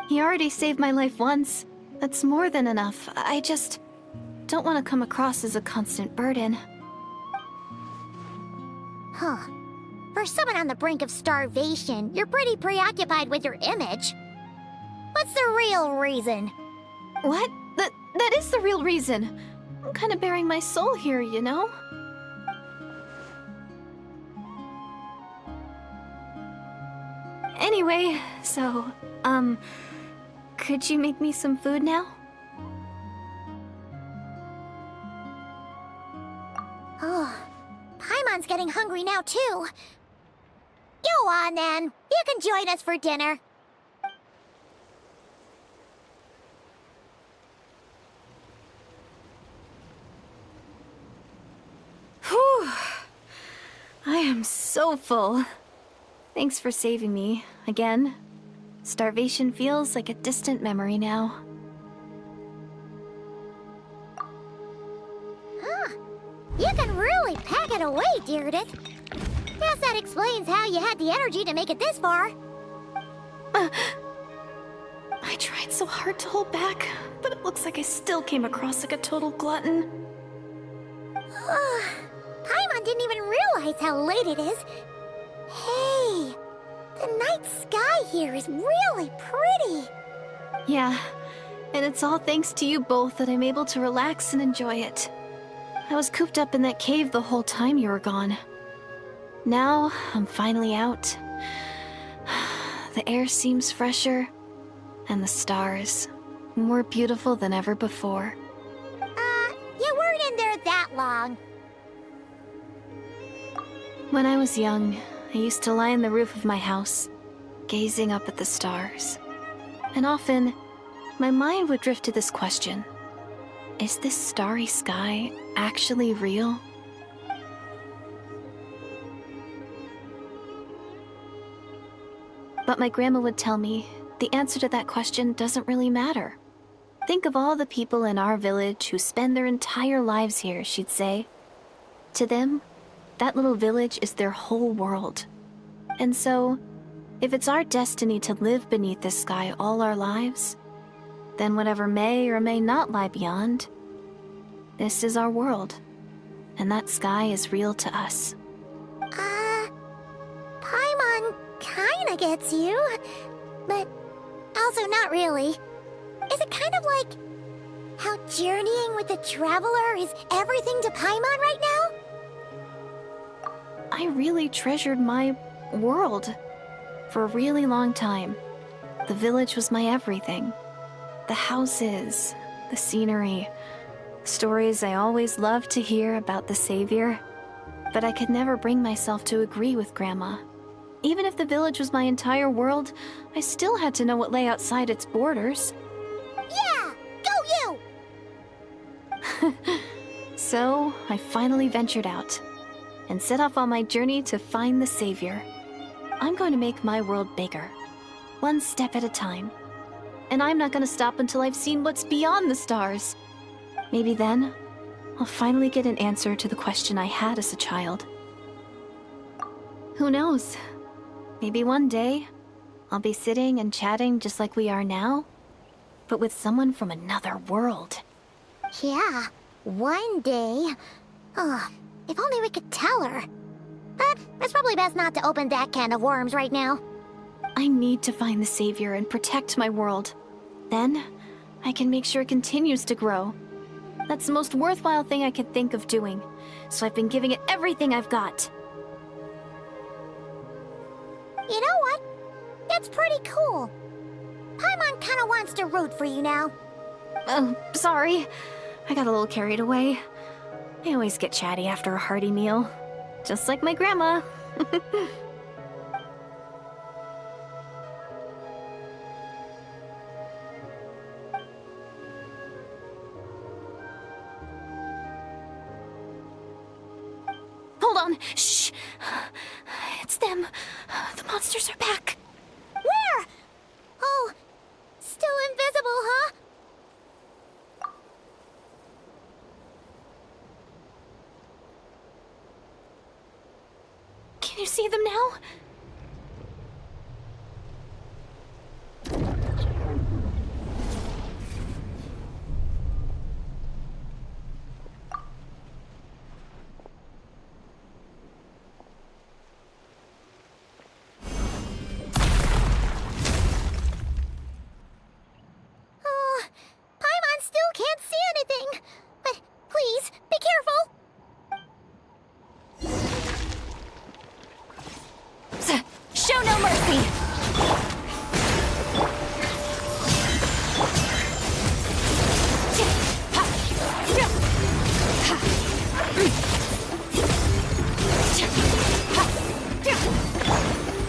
S7: He already saved my life once. That's more than enough. I just don't want to come across as a constant burden.
S2: Huh. For someone on the brink of starvation, you're pretty preoccupied with your image. What's the real reason?
S7: What? That is the real reason. I'm kind of bearing my soul here, you know? Anyway, so, could you make me some food now?
S2: Oh, Paimon's getting hungry now too. Go on then. You can join us for dinner.
S7: Whew. I am so full. Thanks for saving me, again. Starvation feels like a distant memory now.
S2: Huh. You can really pack it away, Deirdith. Guess that explains how you had the energy to make it this far.
S7: I tried so hard to hold back, but it looks like I still came across like a total glutton.
S2: Paimon didn't even realize how late it is. Hey, the night sky here is really pretty.
S7: Yeah, and it's all thanks to you both that I'm able to relax and enjoy it. I was cooped up in that cave the whole time you were gone. Now, I'm finally out. The air seems fresher, and the stars more beautiful than ever before.
S2: You weren't in there that long.
S7: When I was young, I used to lie on the roof of my house, gazing up at the stars. And often, my mind would drift to this question. Is this starry sky actually real? But my grandma would tell me the answer to that question doesn't really matter. Think of all the people in our village who spend their entire lives here, she'd say. To them, that little village is their whole world. And so, if it's our destiny to live beneath this sky all our lives, then whatever may or may not lie beyond, this is our world. And that sky is real to us.
S2: Paimon kinda gets you, but also not really. Is it kind of like how journeying with the Traveler is everything to Paimon right now?
S7: I really treasured my world. For a really long time, the village was my everything. The houses, the scenery, stories I always loved to hear about the Savior. But I could never bring myself to agree with Grandma. Even if the village was my entire world, I still had to know what lay outside its borders.
S2: Yeah! Go you!
S7: So, I finally ventured out and set off on my journey to find the Savior. I'm going to make my world bigger, one step at a time. And I'm not going to stop until I've seen what's beyond the stars. Maybe then, I'll finally get an answer to the question I had as a child. Who knows? Maybe one day, I'll be sitting and chatting just like we are now, but with someone from another world.
S2: Yeah, one day. Oh, if only we could tell her. But it's probably best not to open that can of worms right now.
S7: I need to find the Savior and protect my world. Then, I can make sure it continues to grow. That's the most worthwhile thing I could think of doing, so I've been giving it everything I've got.
S2: You know what? That's pretty cool. Paimon kinda wants to root for you now.
S7: Oh, sorry. I got a little carried away. I always get chatty after a hearty meal. Just like my grandma. Hold on. Shh. It's them. The monsters are back.
S2: Where? Oh, still invisible, huh?
S7: Can you see them now?
S2: Oh, Paimon still can't see anything. But please, be careful.
S4: Show no mercy!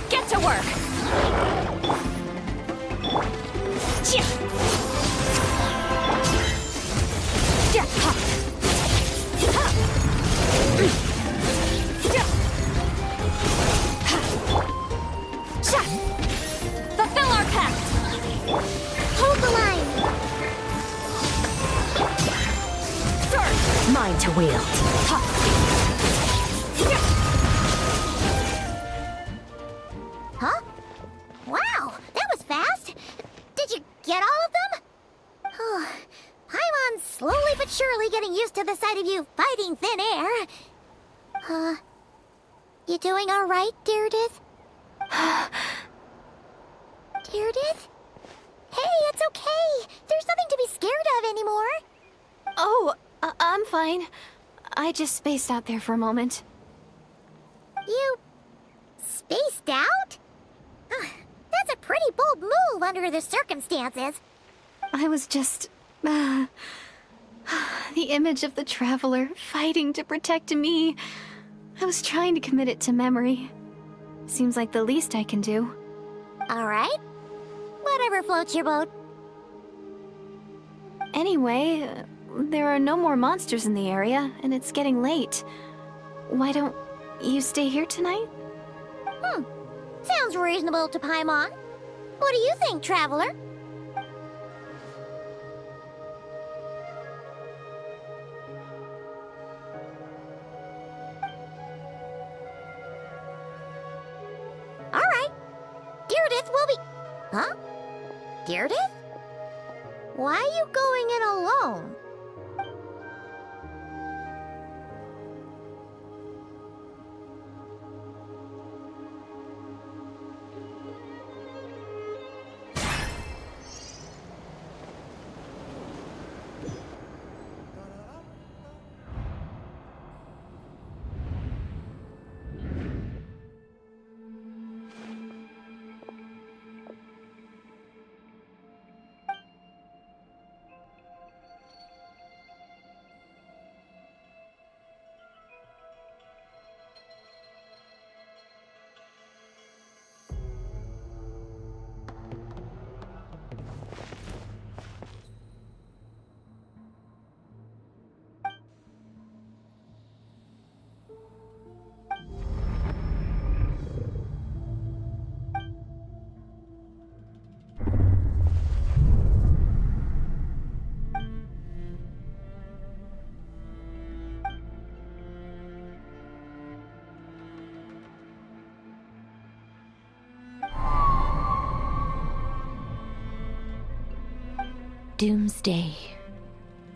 S4: Get to work! Fulfill our pact!
S2: Hold the line.
S4: Sir!
S9: Mine to wield.
S2: Huh? Wow, that was fast. Did you get all of them? Oh, Paimon's slowly but surely getting used to the sight of you fighting thin air. You doing all right, Deirdith? Deirdith? Hey, it's okay. There's nothing to be scared of anymore.
S7: Oh, I'm fine. I just spaced out there for a moment.
S2: You spaced out? That's a pretty bold move under the circumstances.
S7: I was just... the image of the Traveler fighting to protect me. I was trying to commit it to memory. Seems like the least I can do.
S2: All right. Whatever floats your boat.
S7: Anyway, there are no more monsters in the area, and it's getting late. Why don't you stay here tonight?
S2: Sounds reasonable to Paimon. What do you think, Traveler? All right. Deirdith will be... Huh? Deirdith? Why are you going in alone?
S9: Doomsday.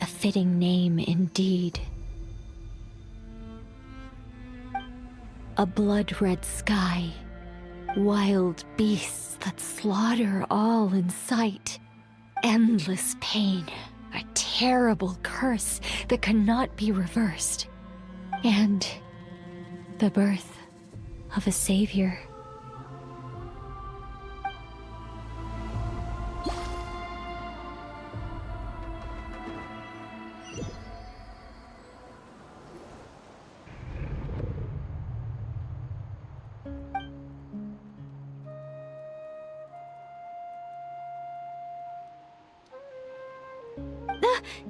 S9: A fitting name indeed. A blood-red sky. Wild beasts that slaughter all in sight. Endless pain. A terrible curse that cannot be reversed. And the birth of a savior.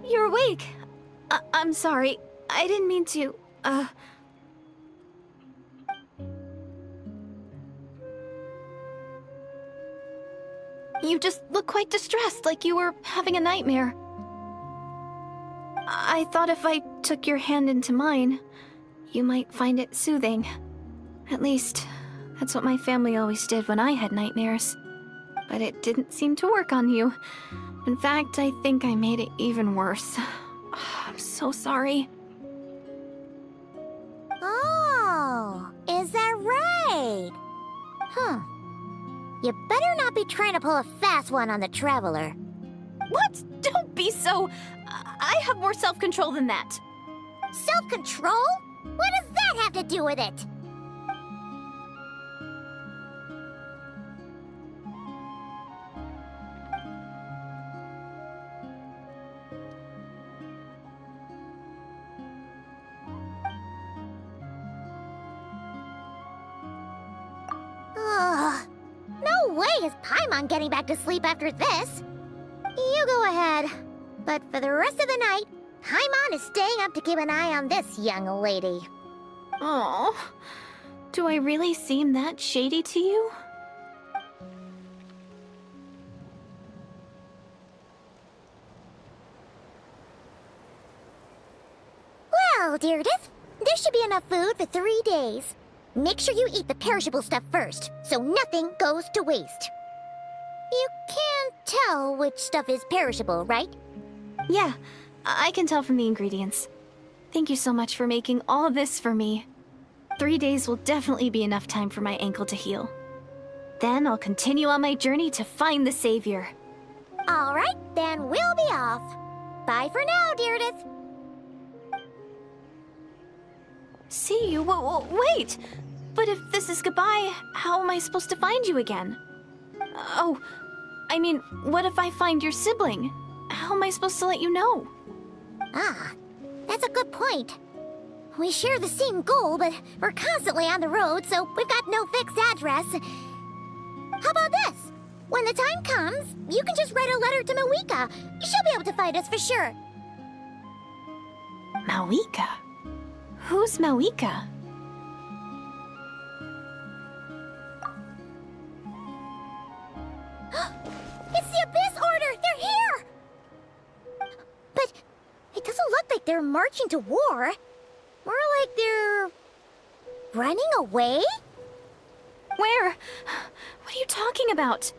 S7: you're awake. I'm sorry. I didn't mean to, You just look quite distressed, like you were having a nightmare. I thought if I took your hand into mine, you might find it soothing. At least, that's what my family always did when I had nightmares. But it didn't seem to work on you. In fact, I think I made it even worse. I'm so sorry.
S2: Oh, is that right? You better not be trying to pull a fast one on the Traveler.
S7: What? Don't be so... I have more self-control than that.
S2: Self-control? What does that have to do with it? Ugh. No way is Paimon getting back to sleep after this. You go ahead. But for the rest of the night, Paimon is staying up to keep an eye on this young lady.
S7: Oh, do I really seem that shady to you?
S2: Well, Deirdith, there should be enough food for 3 days. Make sure you eat the perishable stuff first, so nothing goes to waste. You can't tell which stuff is perishable, right?
S7: Yeah, I can tell from the ingredients. Thank you so much for making all this for me. 3 days will definitely be enough time for my ankle to heal. Then I'll continue on my journey to find the Savior.
S2: All right, then we'll be off. Bye for now, Deirdith.
S7: See you? Wait! But if this is goodbye, how am I supposed to find you again? Oh, I mean, what if I find your sibling? How am I supposed to let you know?
S2: Ah, that's a good point. We share the same goal, but we're constantly on the road, so we've got no fixed address. How about this? When the time comes, you can just write a letter to Mavuika. She'll be able to find us for sure.
S7: Mavuika? Who's Mavuika?
S2: It's the Abyss Order! They're here! But it doesn't look like they're marching to war. More like they're... running away?
S7: Where? What are you talking about?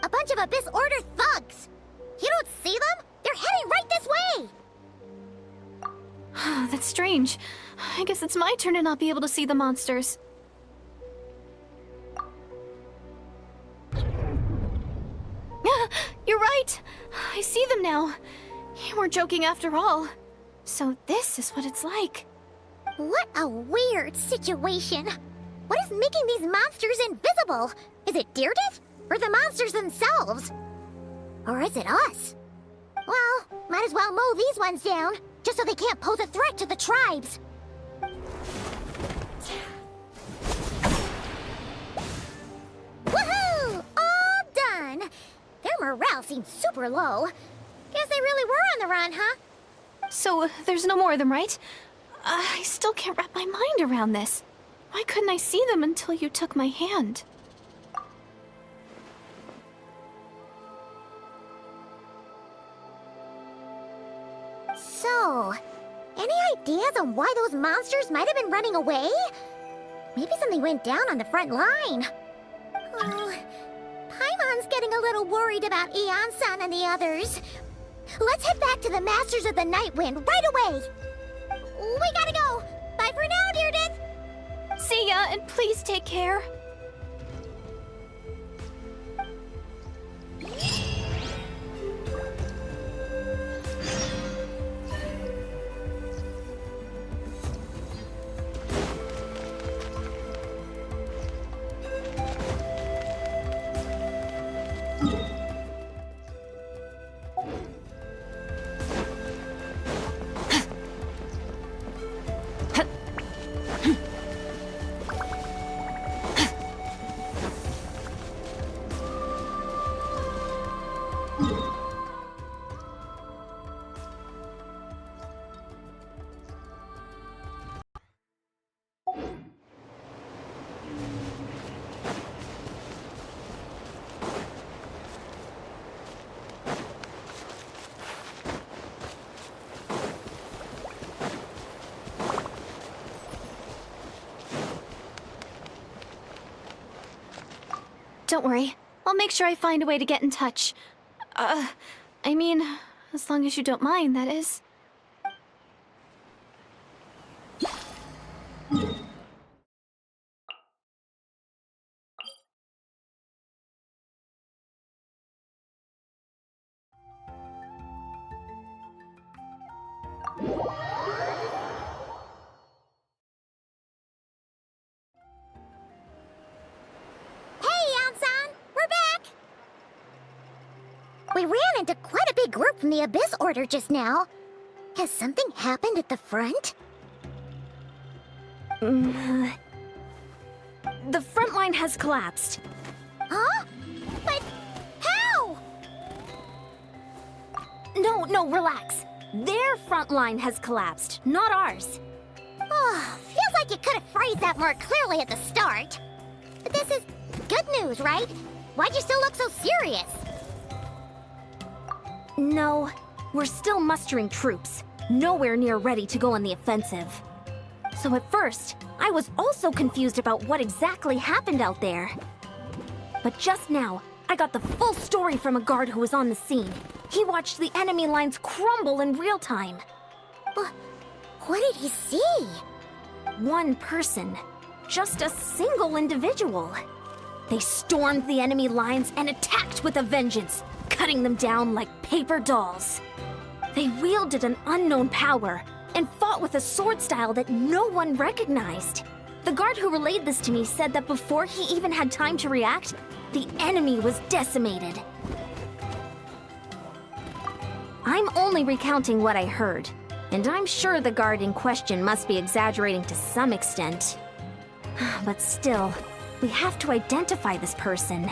S2: A bunch of Abyss Order thugs! You don't see them? They're heading right this way!
S7: That's strange. I guess it's my turn to not be able to see the monsters. You're right! I see them now. You weren't joking after all. So this is what it's like.
S2: What a weird situation. What is making these monsters invisible? Is it Deirdith? Or the monsters themselves? Or is it us? Well, might as well mow these ones down, just so they can't pose a threat to the tribes. Woohoo! All done! Their morale seems super low. Guess they really were on the run, huh?
S7: So there's no more of them, right? I still can't wrap my mind around this. Why couldn't I see them until you took my hand?
S2: So, any ideas on why those monsters might have been running away? Maybe something went down on the front line. Oh, Paimon's getting a little worried about Iansan and the others. Let's head back to the Masters of the Night Wind right away. We gotta go. Bye for now, Deirdith.
S7: See ya, and please take care. Don't worry. I'll make sure I find a way to get in touch. I mean, as long as you don't mind, that is.
S2: We ran into quite a big group from the Abyss Order just now. Has something happened at the front?
S1: The front line has collapsed.
S2: Huh? But how?
S1: No, relax. Their front line has collapsed, not ours.
S2: Oh, feels like you could have phrased that more clearly at the start. But this is good news, right? Why'd you still look so serious?
S1: No, we're still mustering troops, nowhere near ready to go on the offensive. So at first, I was also confused about what exactly happened out there. But just now, I got the full story from a guard who was on the scene. He watched the enemy lines crumble in real time.
S2: What did he see?
S1: One person, just a single individual. They stormed the enemy lines and attacked with a vengeance, cutting them down like paper dolls. They wielded an unknown power and fought with a sword style that no one recognized. The guard who relayed this to me said that before he even had time to react, the enemy was decimated. I'm only recounting what I heard, and I'm sure the guard in question must be exaggerating to some extent. But still, we have to identify this person.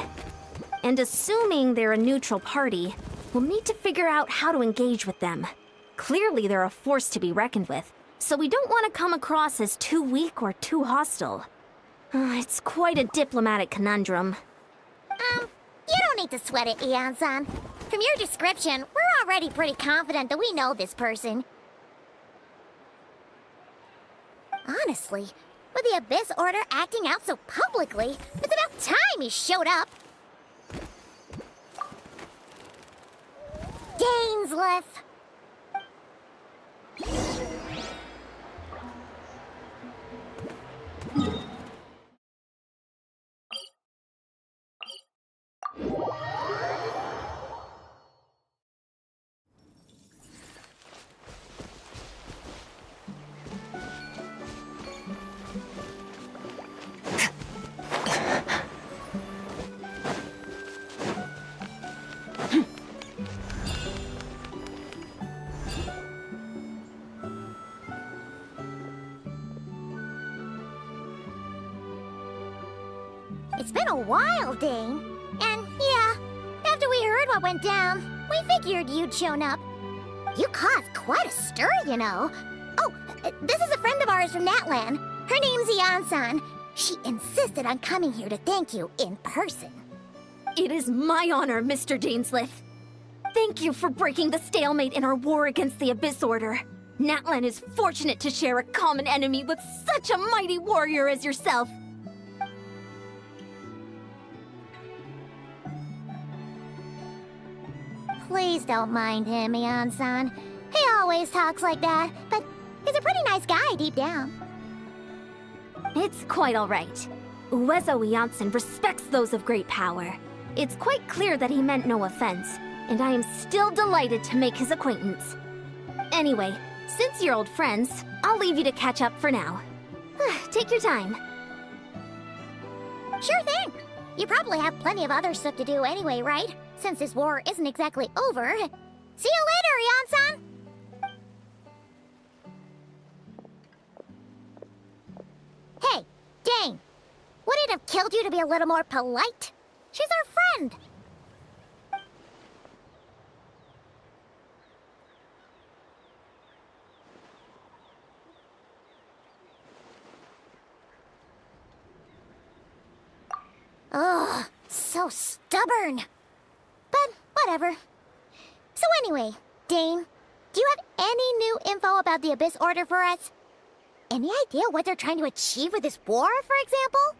S1: And assuming they're a neutral party, we'll need to figure out how to engage with them. Clearly they're a force to be reckoned with, so we don't want to come across as too weak or too hostile. It's quite a diplomatic conundrum.
S2: You don't need to sweat it, Iansan. From your description, we're already pretty confident that we know this person. Honestly, with the Abyss Order acting out so publicly, it's about time he showed up. Dainsleif! It's been a while, Dane. And yeah, after we heard what went down, we figured you'd shown up. You caused quite a stir, you know. Oh, this is a friend of ours from Natlan. Her name's Iansan. She insisted on coming here to thank you in person.
S1: It is my honor, Mr. Dainsleif. Thank you for breaking the stalemate in our war against the Abyss Order. Natlan is fortunate to share a common enemy with such a mighty warrior as yourself.
S2: Please don't mind him, Iansan. He always talks like that, but he's a pretty nice guy deep down.
S1: It's quite all right. Uwezo Iansan respects those of great power. It's quite clear that he meant no offense, and I am still delighted to make his acquaintance. Anyway, since you're old friends, I'll leave you to catch up for now. Take your time.
S2: Sure thing. You probably have plenty of other stuff to do anyway, right? Since this war isn't exactly over. See you later, Iansan! Hey, Dane. Would it have killed you to be a little more polite? She's our friend. Ugh, so stubborn. But whatever. So anyway, Dane, do you have any new info about the Abyss Order for us? Any idea what they're trying to achieve with this war, for example?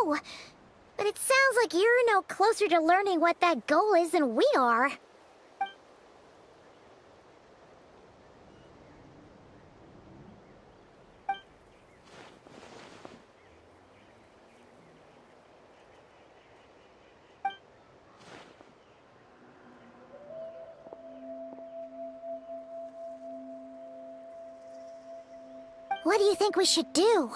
S2: too. But it sounds like you're no closer to learning what that goal is than we are. What do you think we should do?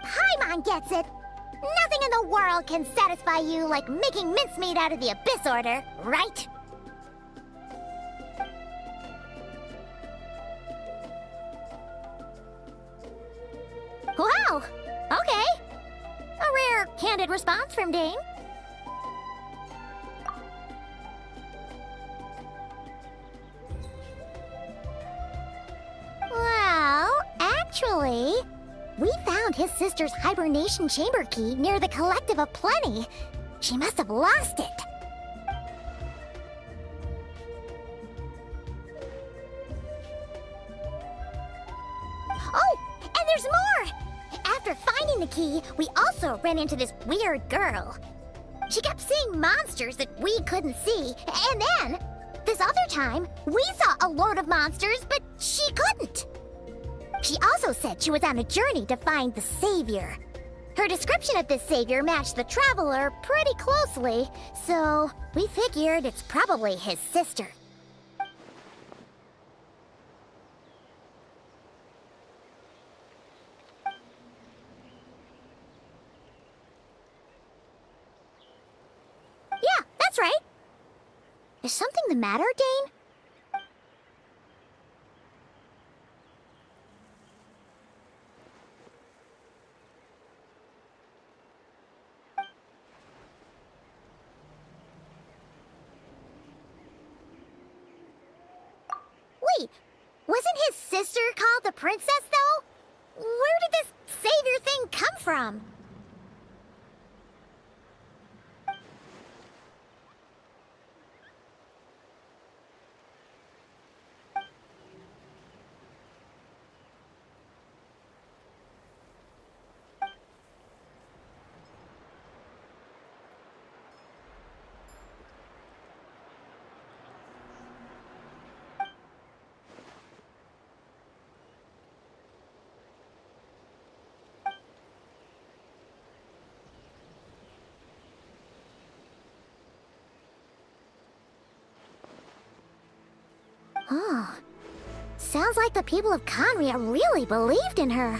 S2: Paimon gets it. Nothing in the world can satisfy you like making mincemeat out of the Abyss Order, right? Wow! Okay. A rare, candid response from Dane. Well, actually, we found his sister's hibernation chamber key near the Collective of Plenty. She must have lost it. Oh, and there's more! After finding the key, we also ran into this weird girl. She kept seeing monsters that we couldn't see, and then, this other time, we saw a lord of monsters, but she couldn't. She also said she was on a journey to find the Savior. Her description of this Savior matched the Traveler pretty closely, so we figured it's probably his sister. Yeah, that's right. Is something the matter, Dane? Wait, wasn't his sister called the Princess, though? Where did this Savior thing come from? Oh, sounds like the people of Conria really believed in her.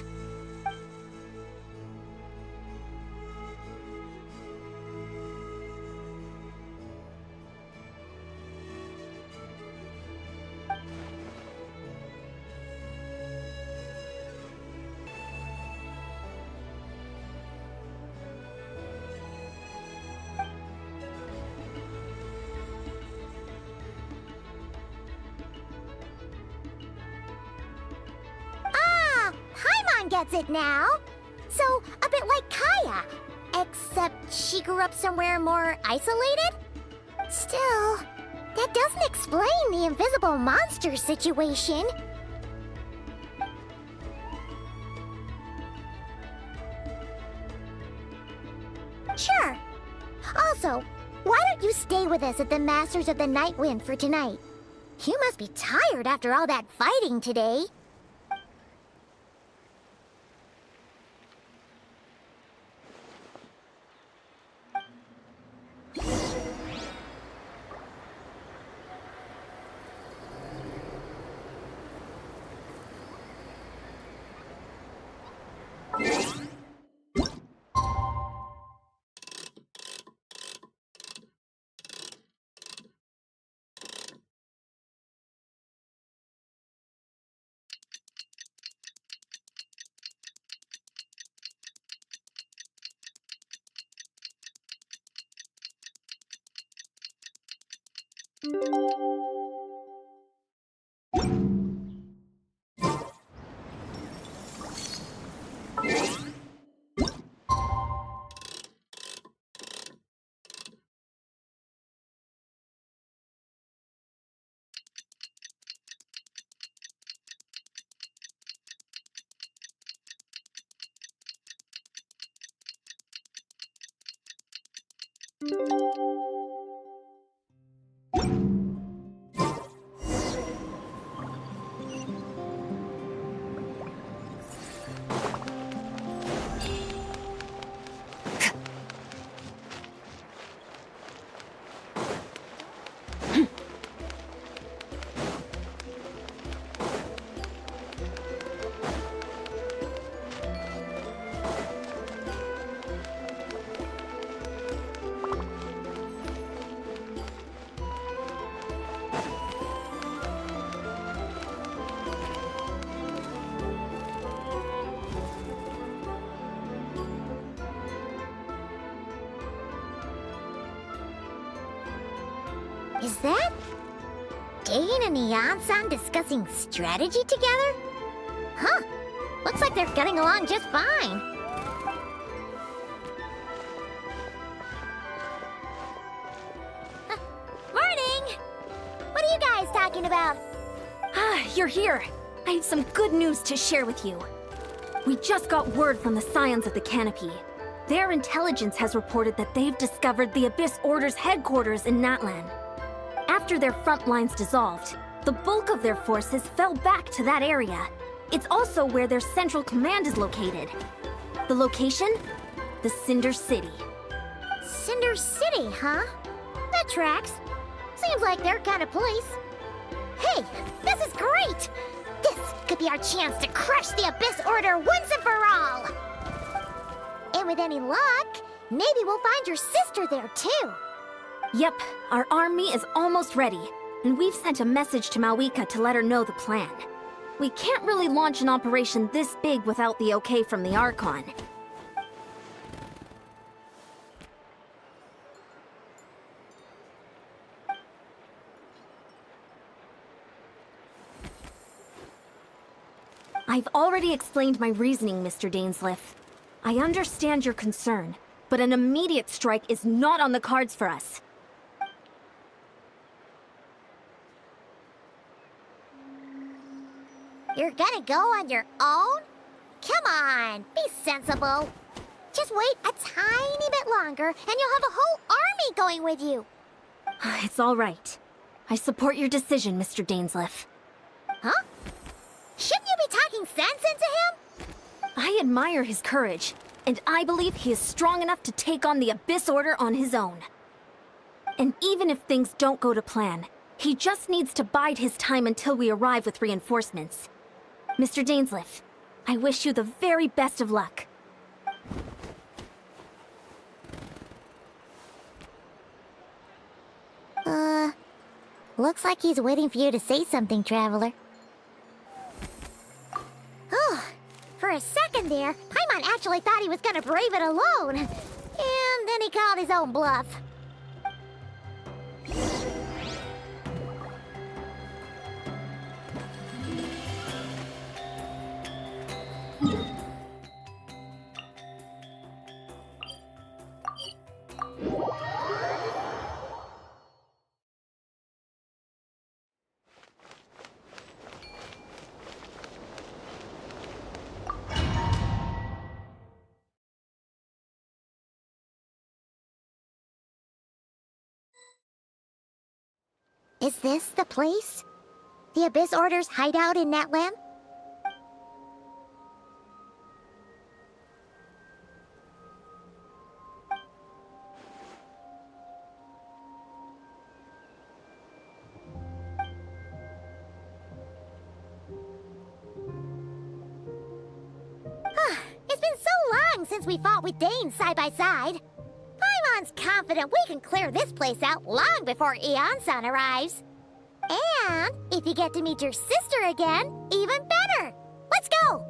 S2: Gets it now. So, a bit like Kaya. Except she grew up somewhere more isolated? Still, that doesn't explain the invisible monster situation. Sure. Also, why don't you stay with us at the Masters of the Night Wind for tonight? You must be tired after all that fighting today. Is that Dane and Iansan discussing strategy together? Huh. Looks like they're getting along just fine. Morning! What are you guys talking about?
S1: Ah, you're here. I have some good news to share with you. We just got word from the Scions of the Canopy. Their intelligence has reported that they've discovered the Abyss Order's headquarters in Natlan. After their front lines dissolved, the bulk of their forces fell back to that area. It's also where their central command is located. The location? The Cinder City.
S2: Cinder City, huh? That tracks. Seems like their kind of place. Hey, this is great! This could be our chance to crush the Abyss Order once and for all! And with any luck, maybe we'll find your sister there too.
S1: Yep, our army is almost ready, and we've sent a message to Mavuika to let her know the plan. We can't really launch an operation this big without the okay from the Archon. I've already explained my reasoning, Mr. Dainsleif. I understand your concern, but an immediate strike is not on the cards for us.
S2: You're gonna go on your own? Come on, be sensible. Just wait a tiny bit longer, and you'll have a whole army going with you.
S1: It's all right. I support your decision, Mr. Dainsleif.
S2: Huh? Shouldn't you be talking sense into him?
S1: I admire his courage, and I believe he is strong enough to take on the Abyss Order on his own. And even if things don't go to plan, he just needs to bide his time until we arrive with reinforcements. Mr. Dainsleif, I wish you the very best of luck.
S2: Looks like he's waiting for you to say something, Traveler. Oh, for a second there, Paimon actually thought he was gonna brave it alone. And then he called his own bluff. Is this the place? The Abyss Order's hideout in Natlan? It's been so long since we fought with Dane side by side. Paimon's confident we can clear this place out long before Iansan arrives. And if you get to meet your sister again, even better. Let's go!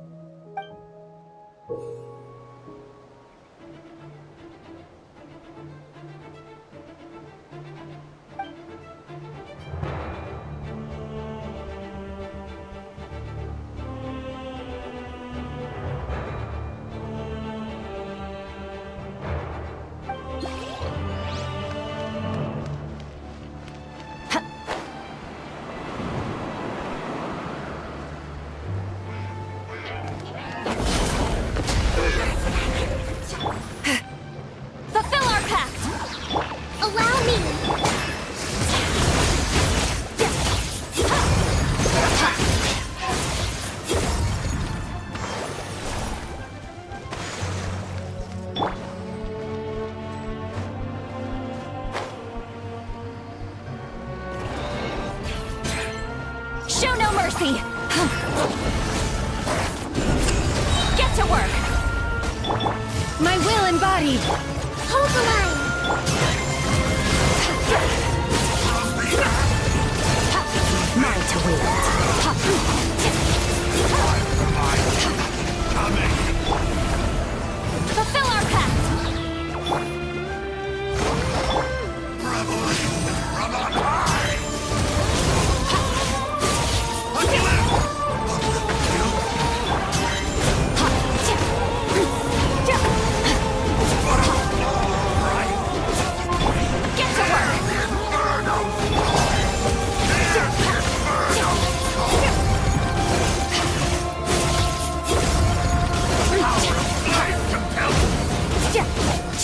S4: mercy! Get to work!
S9: My will embodied!
S2: Hold the line!
S9: Mine to wield.
S4: Fulfill our pact!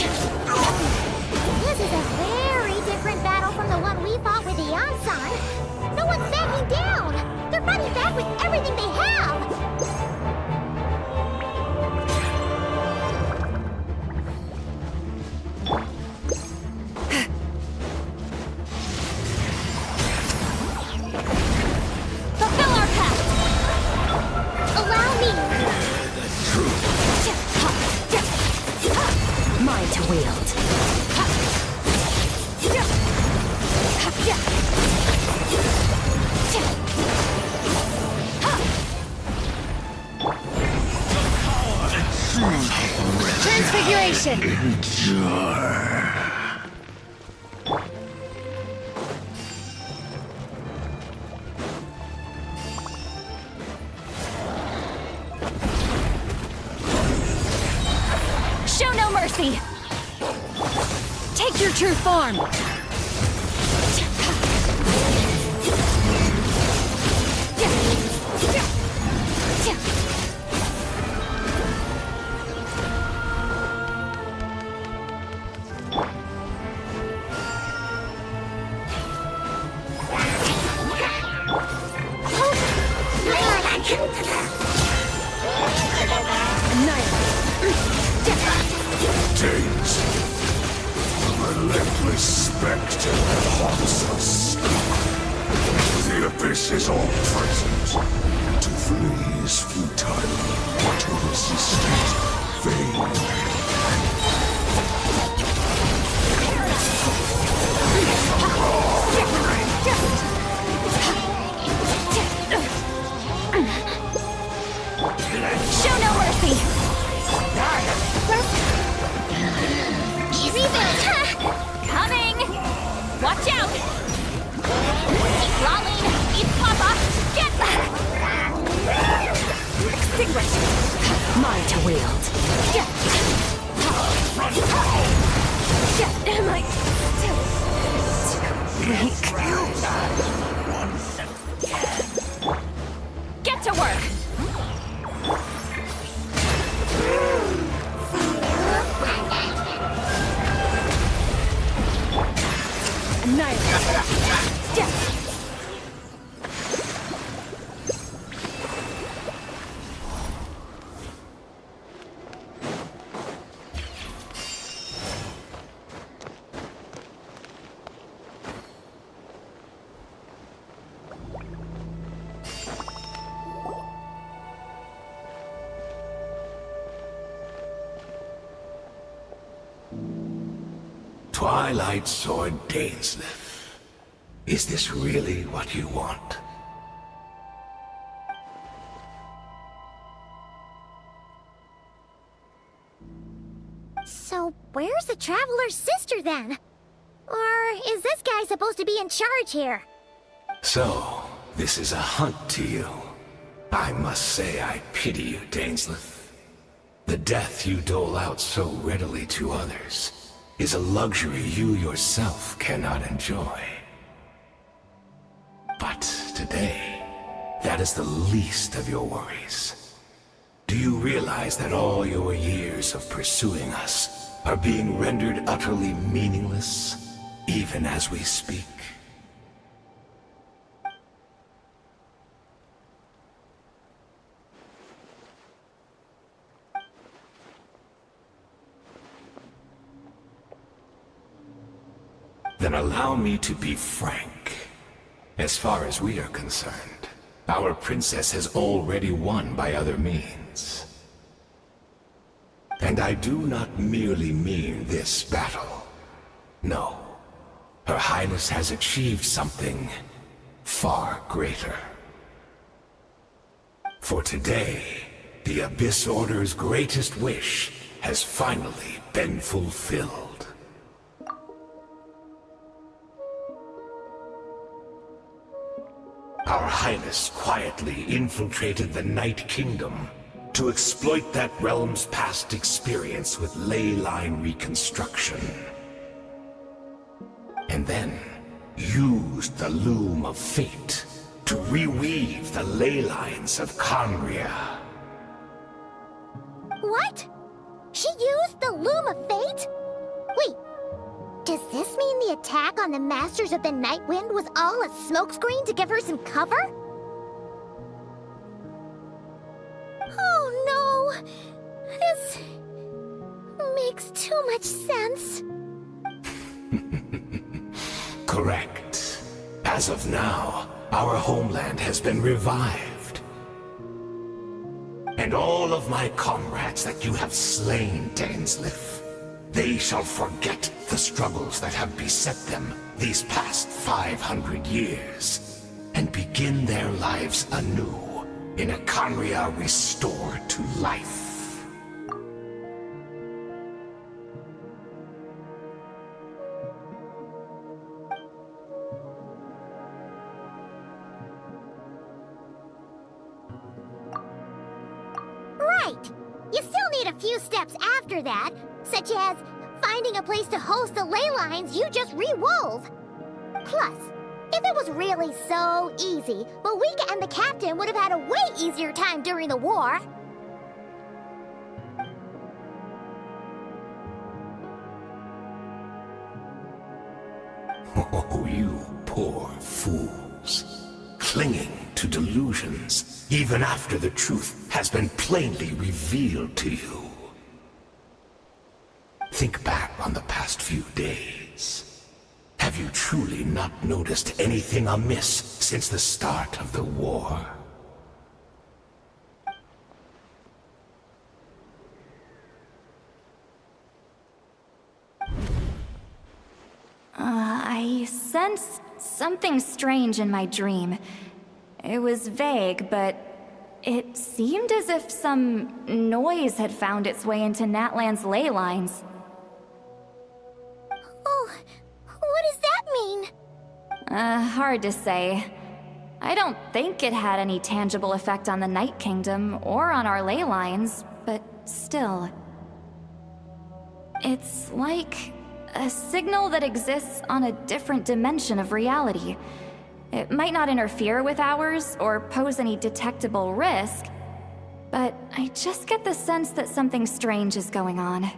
S4: Get to work!
S2: This is a very different battle from the one we fought with Iansan. No one's backing down! They're fighting back with everything they have!
S4: Fulfill our pact!
S2: Allow me!
S9: Mine to wield. Transfiguration!
S4: Show no mercy!
S9: Take your true form!
S6: Days. The relentless spectre that haunts us. The abyss is all present. To flee is futile. To resist it, vain.
S4: Show no mercy!
S2: Easy there!
S4: Coming! Watch out! Citlali! Eat Papa! Get back! Extinguish!
S9: Mine to wield.
S4: Am I Get to work!
S6: Twilight Sword Dainsleif. Is this really what you want?
S2: So, where's the Traveler's sister then? Or is this guy supposed to be in charge here?
S6: So, this is a hunt to you. I must say I pity you, Dainsleif. The death you dole out so readily to others is a luxury you yourself cannot enjoy. But today, that is the least of your worries. Do you realize that all your years of pursuing us are being rendered utterly meaningless, even as we speak? Then allow me to be frank. As far as we are concerned, Our princess has already won by other means. And I do not merely mean this battle. No. Her Highness has achieved something far greater. For today, the Abyss Order's greatest wish has finally been fulfilled. Our Highness quietly infiltrated the Night Kingdom to exploit that realm's past experience with ley line reconstruction. And then used the Loom of Fate to reweave the ley lines of Conria.
S2: What? She used the Loom of Fate? Wait, does this mean the attack on the Masters of the Night Wind was all a smokescreen to give her some cover? Oh no! This makes too much sense.
S6: Correct. As of now, our homeland has been revived. And all of my comrades that you have slain, Dainsleif, they shall forget the struggles that have beset them these past 500 years, and begin their lives anew in a Conria restored to life.
S2: Right! You still need a few steps after that, such as finding a place to host the ley lines you just re-wove. Plus, if it was really so easy, Mavuika and the captain would have had a way easier time during the war.
S6: Oh, you poor fools. Clinging to delusions, even after the truth has been plainly revealed to you. Think back on the past few days. Have you truly not noticed anything amiss since the start of the war?
S4: I sensed something strange in my dream. It was vague, but it seemed as if some noise had found its way into Natlan's ley lines.
S2: Oh, what does that mean?
S4: Hard to say. I don't think it had any tangible effect on the Night Kingdom or on our ley lines, but still. It's like a signal that exists on a different dimension of reality. It might not interfere with ours or pose any detectable risk, but I just get the sense that something strange is going on.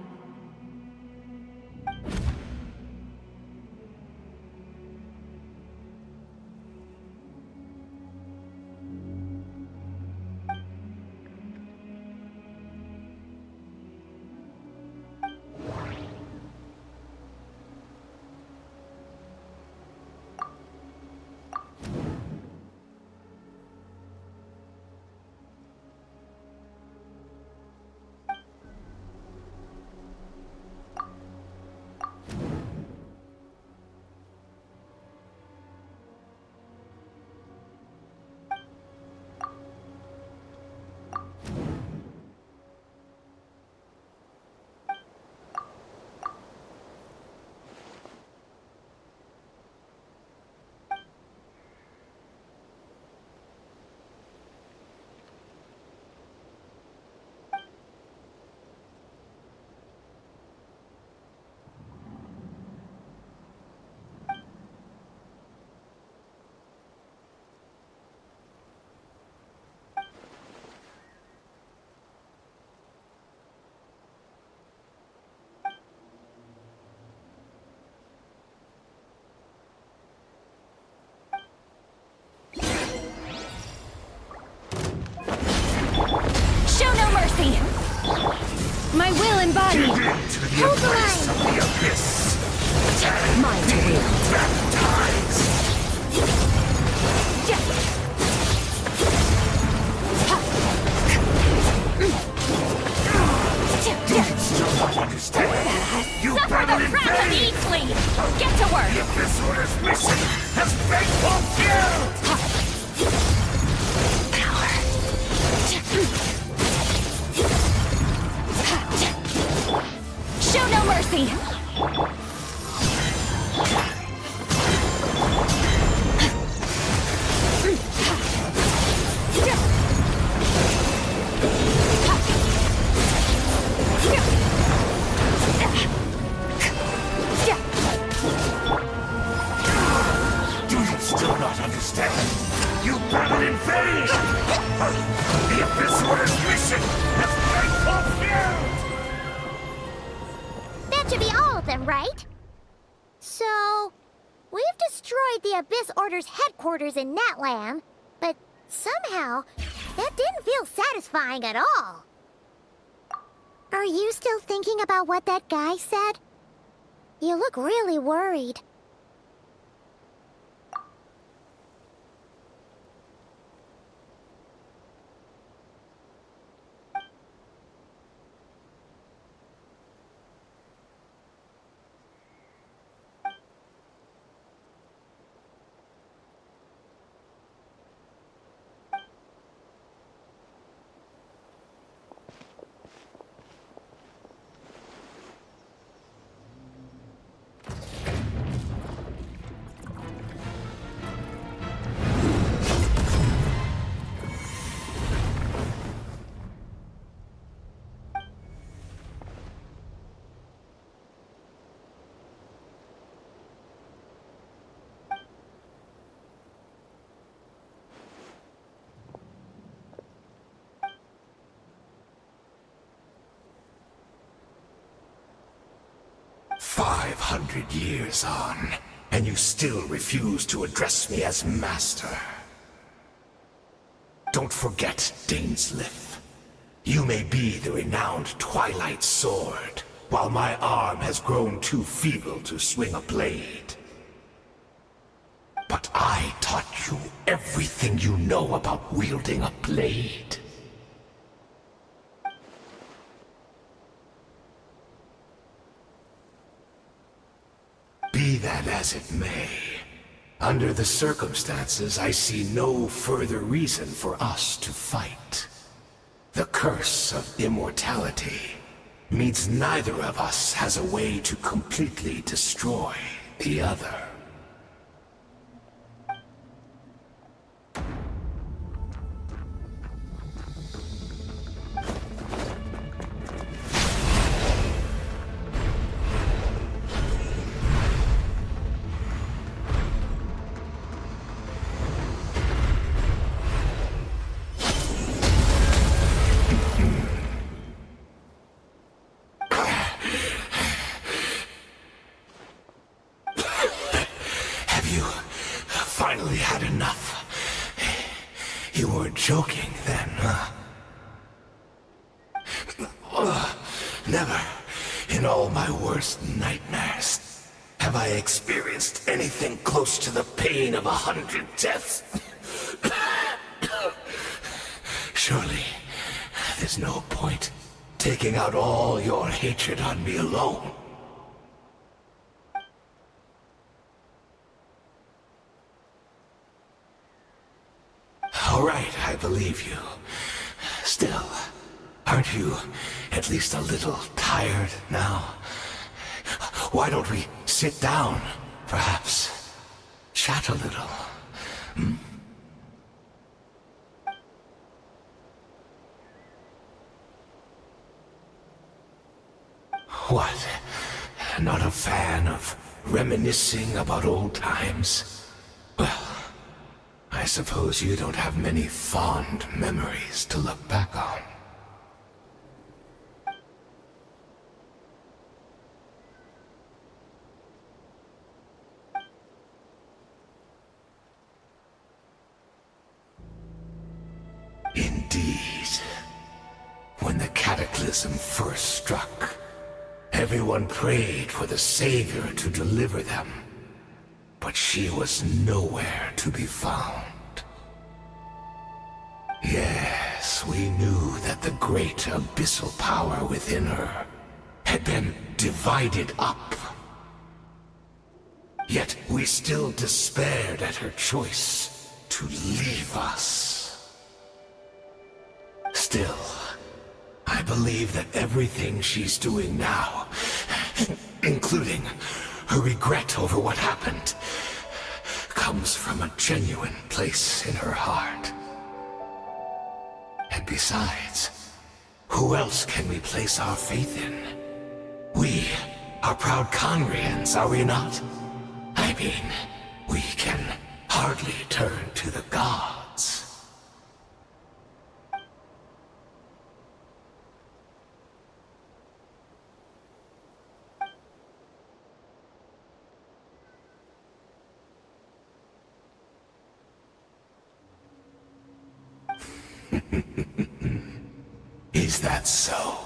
S6: mission has been fulfilled!
S4: Show no mercy!
S6: Do you still not understand? You battled in vain! The Abyss Order's mission has been fulfilled!
S2: That should be all of them, right? So, we've destroyed the Abyss Order's headquarters in Natlan, but somehow, that didn't feel satisfying at all. Are you still thinking about what that guy said? You look really worried.
S6: Years on, and you still refuse to address me as master. Don't forget, Dainsleif. You may be the renowned Twilight Sword, while my arm has grown too feeble to swing a blade. But I taught you everything you know about wielding a blade. Be that as it may, under the circumstances, I see no further reason for us to fight. The curse of immortality means neither of us has a way to completely destroy the other. Finally had enough. You weren't joking then, huh? Never, in all my worst nightmares, have I experienced anything close to the pain of 100 deaths. Surely, there's no point taking out all your hatred on me alone. All right, I believe you. Still, aren't you at least a little tired now? Why don't we sit down, perhaps? Chat a little, hmm? What? Not a fan of reminiscing about old times? Well, I suppose you don't have many fond memories to look back on. Indeed. When the cataclysm first struck, everyone prayed for the Savior to deliver them. But she was nowhere to be found. Yes, we knew that the great abyssal power within her had been divided up. Yet we still despaired at her choice to leave us. Still, I believe that everything she's doing now, including her regret over what happened, comes from a genuine place in her heart. And besides, who else can we place our faith in? We are proud Conrians, are we not? I mean, we can hardly turn to the gods. Is that so?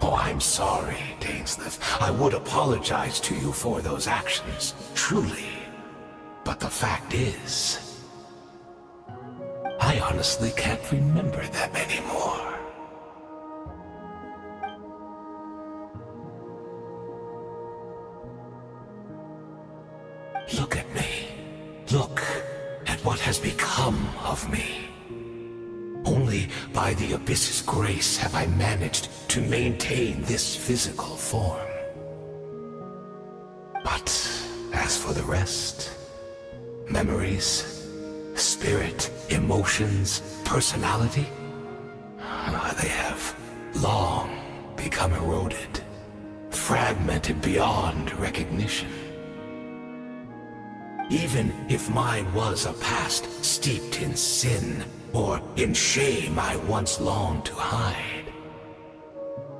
S6: Oh, I'm sorry, Dainsleif. I would apologize to you for those actions, truly. But the fact is, I honestly can't remember them anymore. Look at me. Look at what has become of me. Only by the Abyss's grace have I managed to maintain this physical form. But as for the rest, memories, spirit, emotions, personality, they have long become eroded, fragmented beyond recognition. Even if mine was a past steeped in sin, or in shame I once longed to hide,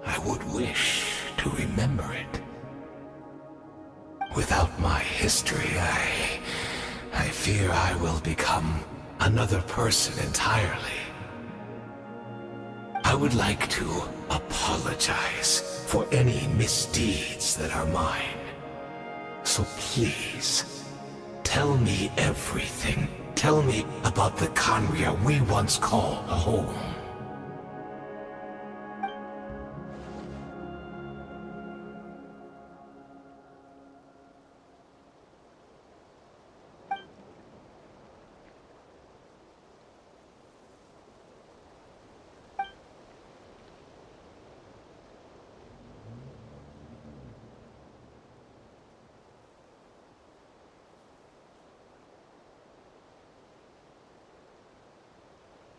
S6: I would wish to remember it. Without my history, I fear I will become another person entirely. I would like to apologize for any misdeeds that are mine. So please, tell me everything. Tell me about the Conria we once called home.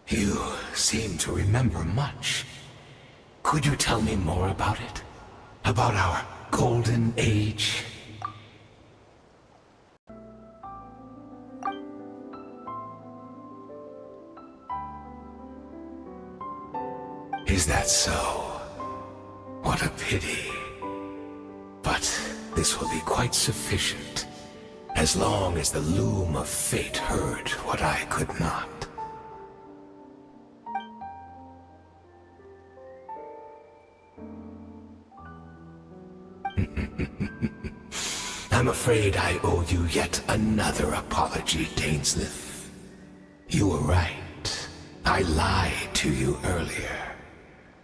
S6: You seem to remember much. Could you tell me more about it? About our golden age? Is that so? What a pity. But this will be quite sufficient, as long as the loom of fate heard what I could not. I'm afraid I owe you yet another apology, Dainsleif. You were right. I lied to you earlier.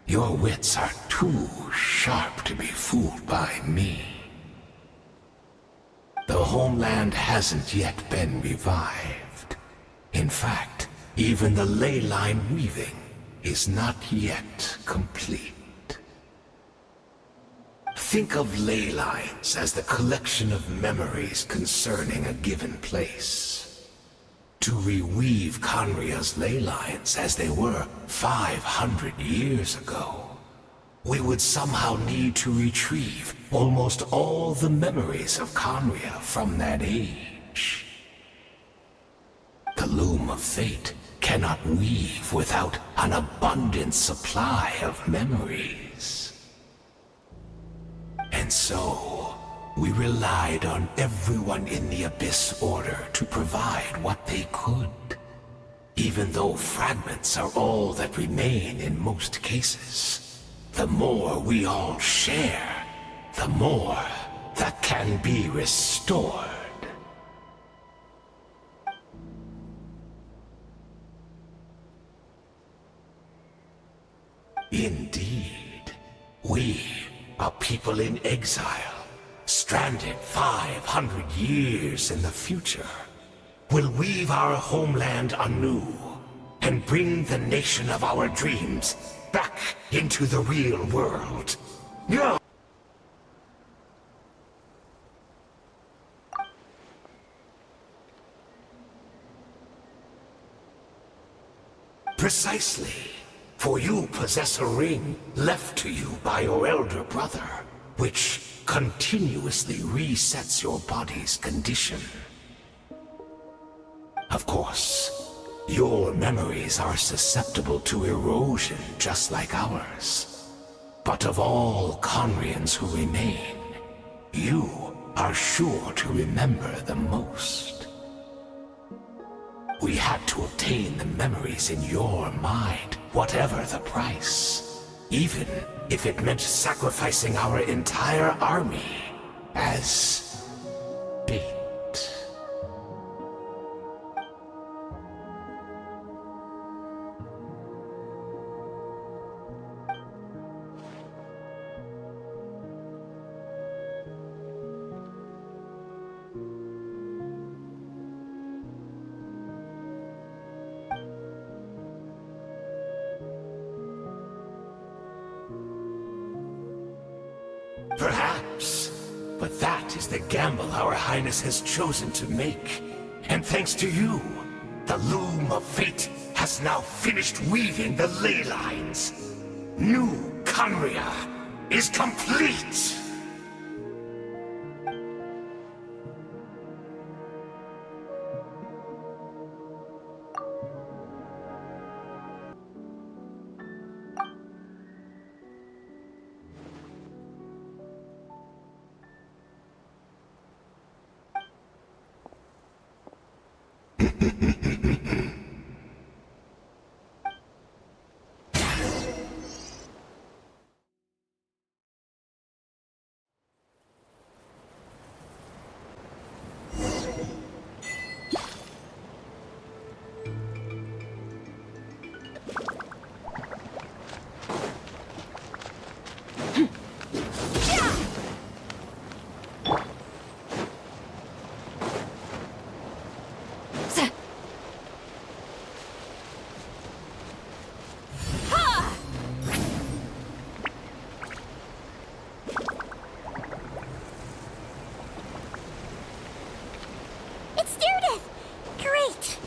S6: Your wits are too sharp to be fooled by me. The homeland hasn't yet been revived. In fact, even the ley line weaving is not yet complete. Think of ley lines as the collection of memories concerning a given place. To reweave Conria's ley lines as they were 500 years ago, we would somehow need to retrieve almost all the memories of Conria from that age. The loom of fate cannot weave without an abundant supply of memories. And so, we relied on everyone in the Abyss Order to provide what they could. Even though fragments are all that remain in most cases, the more we all share, the more that can be restored. Indeed, we, a people in exile, stranded 500 years in the future, will weave our homeland anew and bring the nation of our dreams back into the real world. No! Precisely. For you possess a ring left to you by your elder brother, which continuously resets your body's condition. Of course, your memories are susceptible to erosion just like ours. But of all Conrians who remain, you are sure to remember the most. We had to obtain the memories in your mind, whatever the price. Even if it meant sacrificing our entire army as bait. Perhaps, but that is the gamble our Highness has chosen to make. And thanks to you, the loom of fate has now finished weaving the ley lines. New Conria is complete!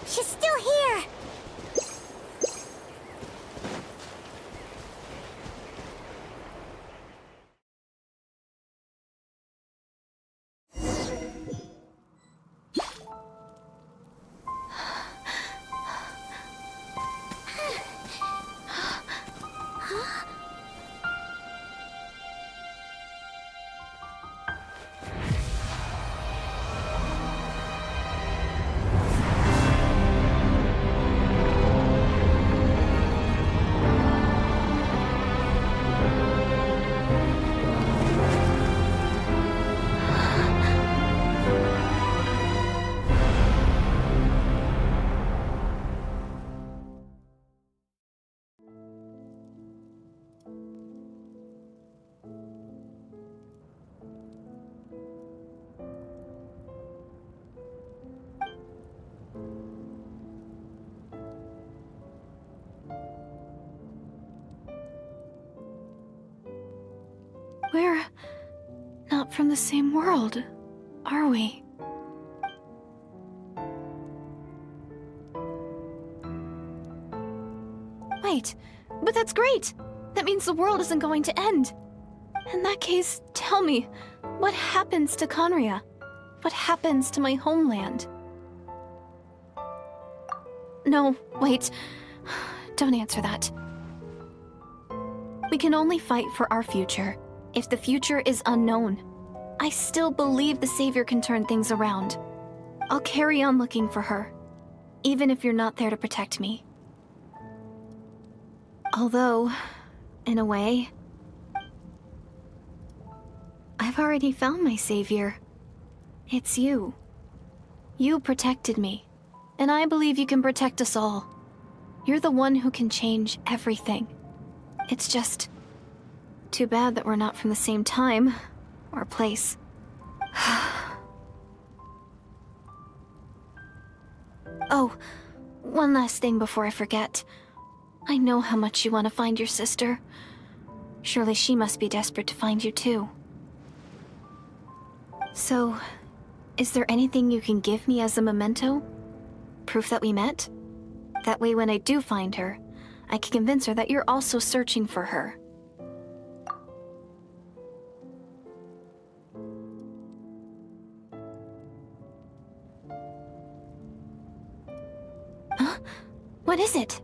S2: She's still here!
S7: We're not from the same world, are we? Wait, but that's great! That means the world isn't going to end. In that case, tell me, what happens to Conria? What happens to my homeland? No, wait. Don't answer that. We can only fight for our future if the future is unknown. I still believe the Savior can turn things around. I'll carry on looking for her, even if you're not there to protect me. Although, in a way, I've already found my Savior. It's you. You protected me, and I believe you can protect us all. You're the one who can change everything. It's just too bad that we're not from the same time or place. Oh, one last thing before I forget. I know how much you want to find your sister. Surely she must be desperate to find you too. So, is there anything you can give me as a memento? Proof that we met? That way when I do find her, I can convince her that you're also searching for her. Huh? What is it?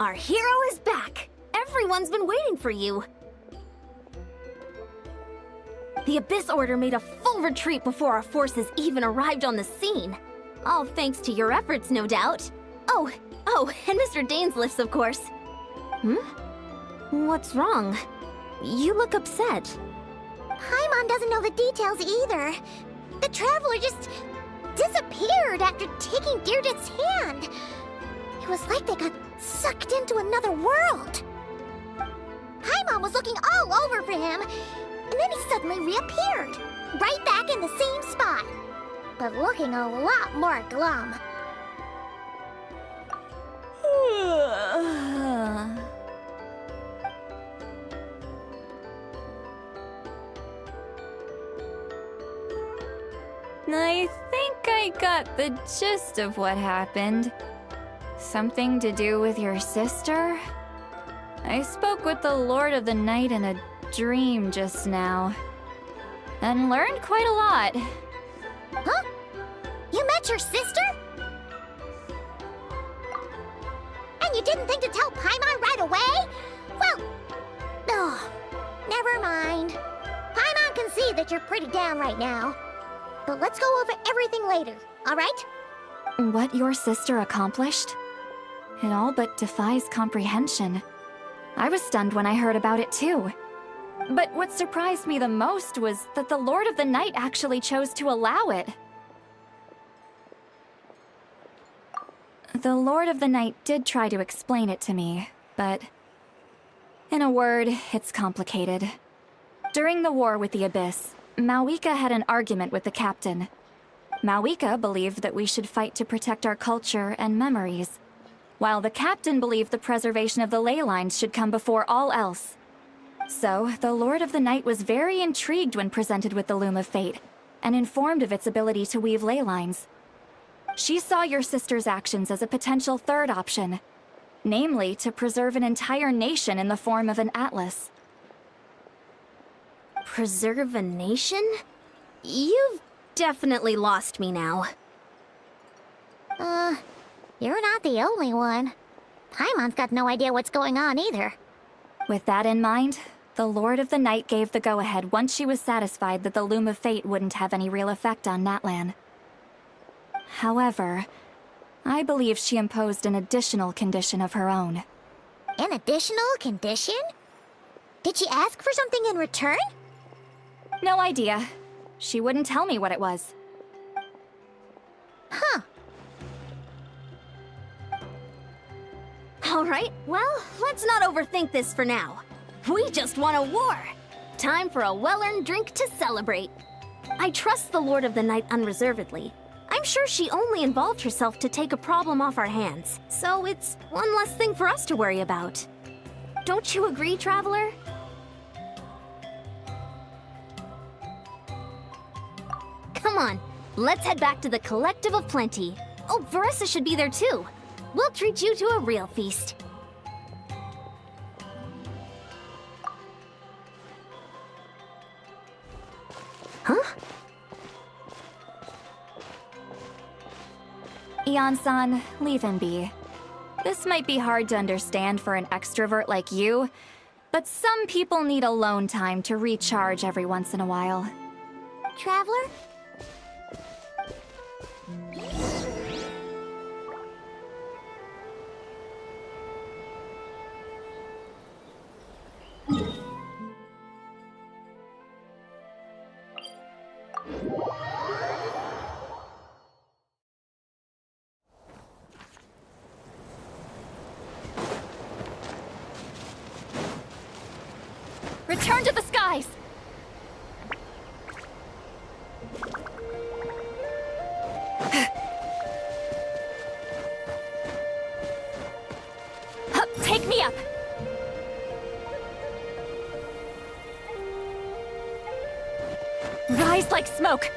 S1: Our hero is back! Everyone's been waiting for you! The Abyss Order made a full retreat before our forces even arrived on the scene. All thanks to your efforts, no doubt. Oh, and Mr. Dainsleif's, of course. What's wrong? You look upset.
S2: Paimon doesn't know the details either. The Traveler just disappeared after taking Deirdre's hand. It was like they got sucked into another world. Paimon was looking all over for him, and then he suddenly reappeared, right back in the same spot, but looking a lot more glum.
S4: I think I got the gist of what happened. Something to do with your sister? I spoke with the Lord of the Night in a dream just now, and learned quite a lot.
S2: Huh? You met your sister? And you didn't think to tell Paimon right away? Well, oh, never mind. Paimon can see that you're pretty down right now. But let's go over everything later, all right?
S4: What your sister accomplished? It all but defies comprehension. I was stunned when I heard about it too. But what surprised me the most was that the Lord of the Night actually chose to allow it. The Lord of the Night did try to explain it to me, but in a word, it's complicated. During the war with the Abyss, Mavuika had an argument with the captain. Mavuika believed that we should fight to protect our culture and memories, while the captain believed the preservation of the ley lines should come before all else. So, the Lord of the Night was very intrigued when presented with the Loom of Fate, and informed of its ability to weave ley lines. She saw your sister's actions as a potential third option, namely to preserve an entire nation in the form of an atlas.
S1: Preserve a nation? You've definitely lost me now.
S2: You're not the only one. Paimon's got no idea what's going on either.
S4: With that in mind, the Lord of the Night gave the go-ahead once she was satisfied that the Loom of Fate wouldn't have any real effect on Natlan. However, I believe she imposed an additional condition of her own.
S2: An additional condition? Did she ask for something in return?
S4: No idea. She wouldn't tell me what it was.
S2: Huh.
S1: Alright, well, let's not overthink this for now. We just won a war! Time for a well-earned drink to celebrate. I trust the Lord of the Night unreservedly. I'm sure she only involved herself to take a problem off our hands, so it's one less thing for us to worry about. Don't you agree, Traveler? Come on, let's head back to the Collective of Plenty. Oh, Veressa should be there too. We'll treat you to a real feast. Huh?
S4: Iansan, leave him be. This might be hard to understand for an extrovert like you, but some people need alone time to recharge every once in a while.
S2: Traveler?
S4: Return to the skies! Take me up! Rise like smoke!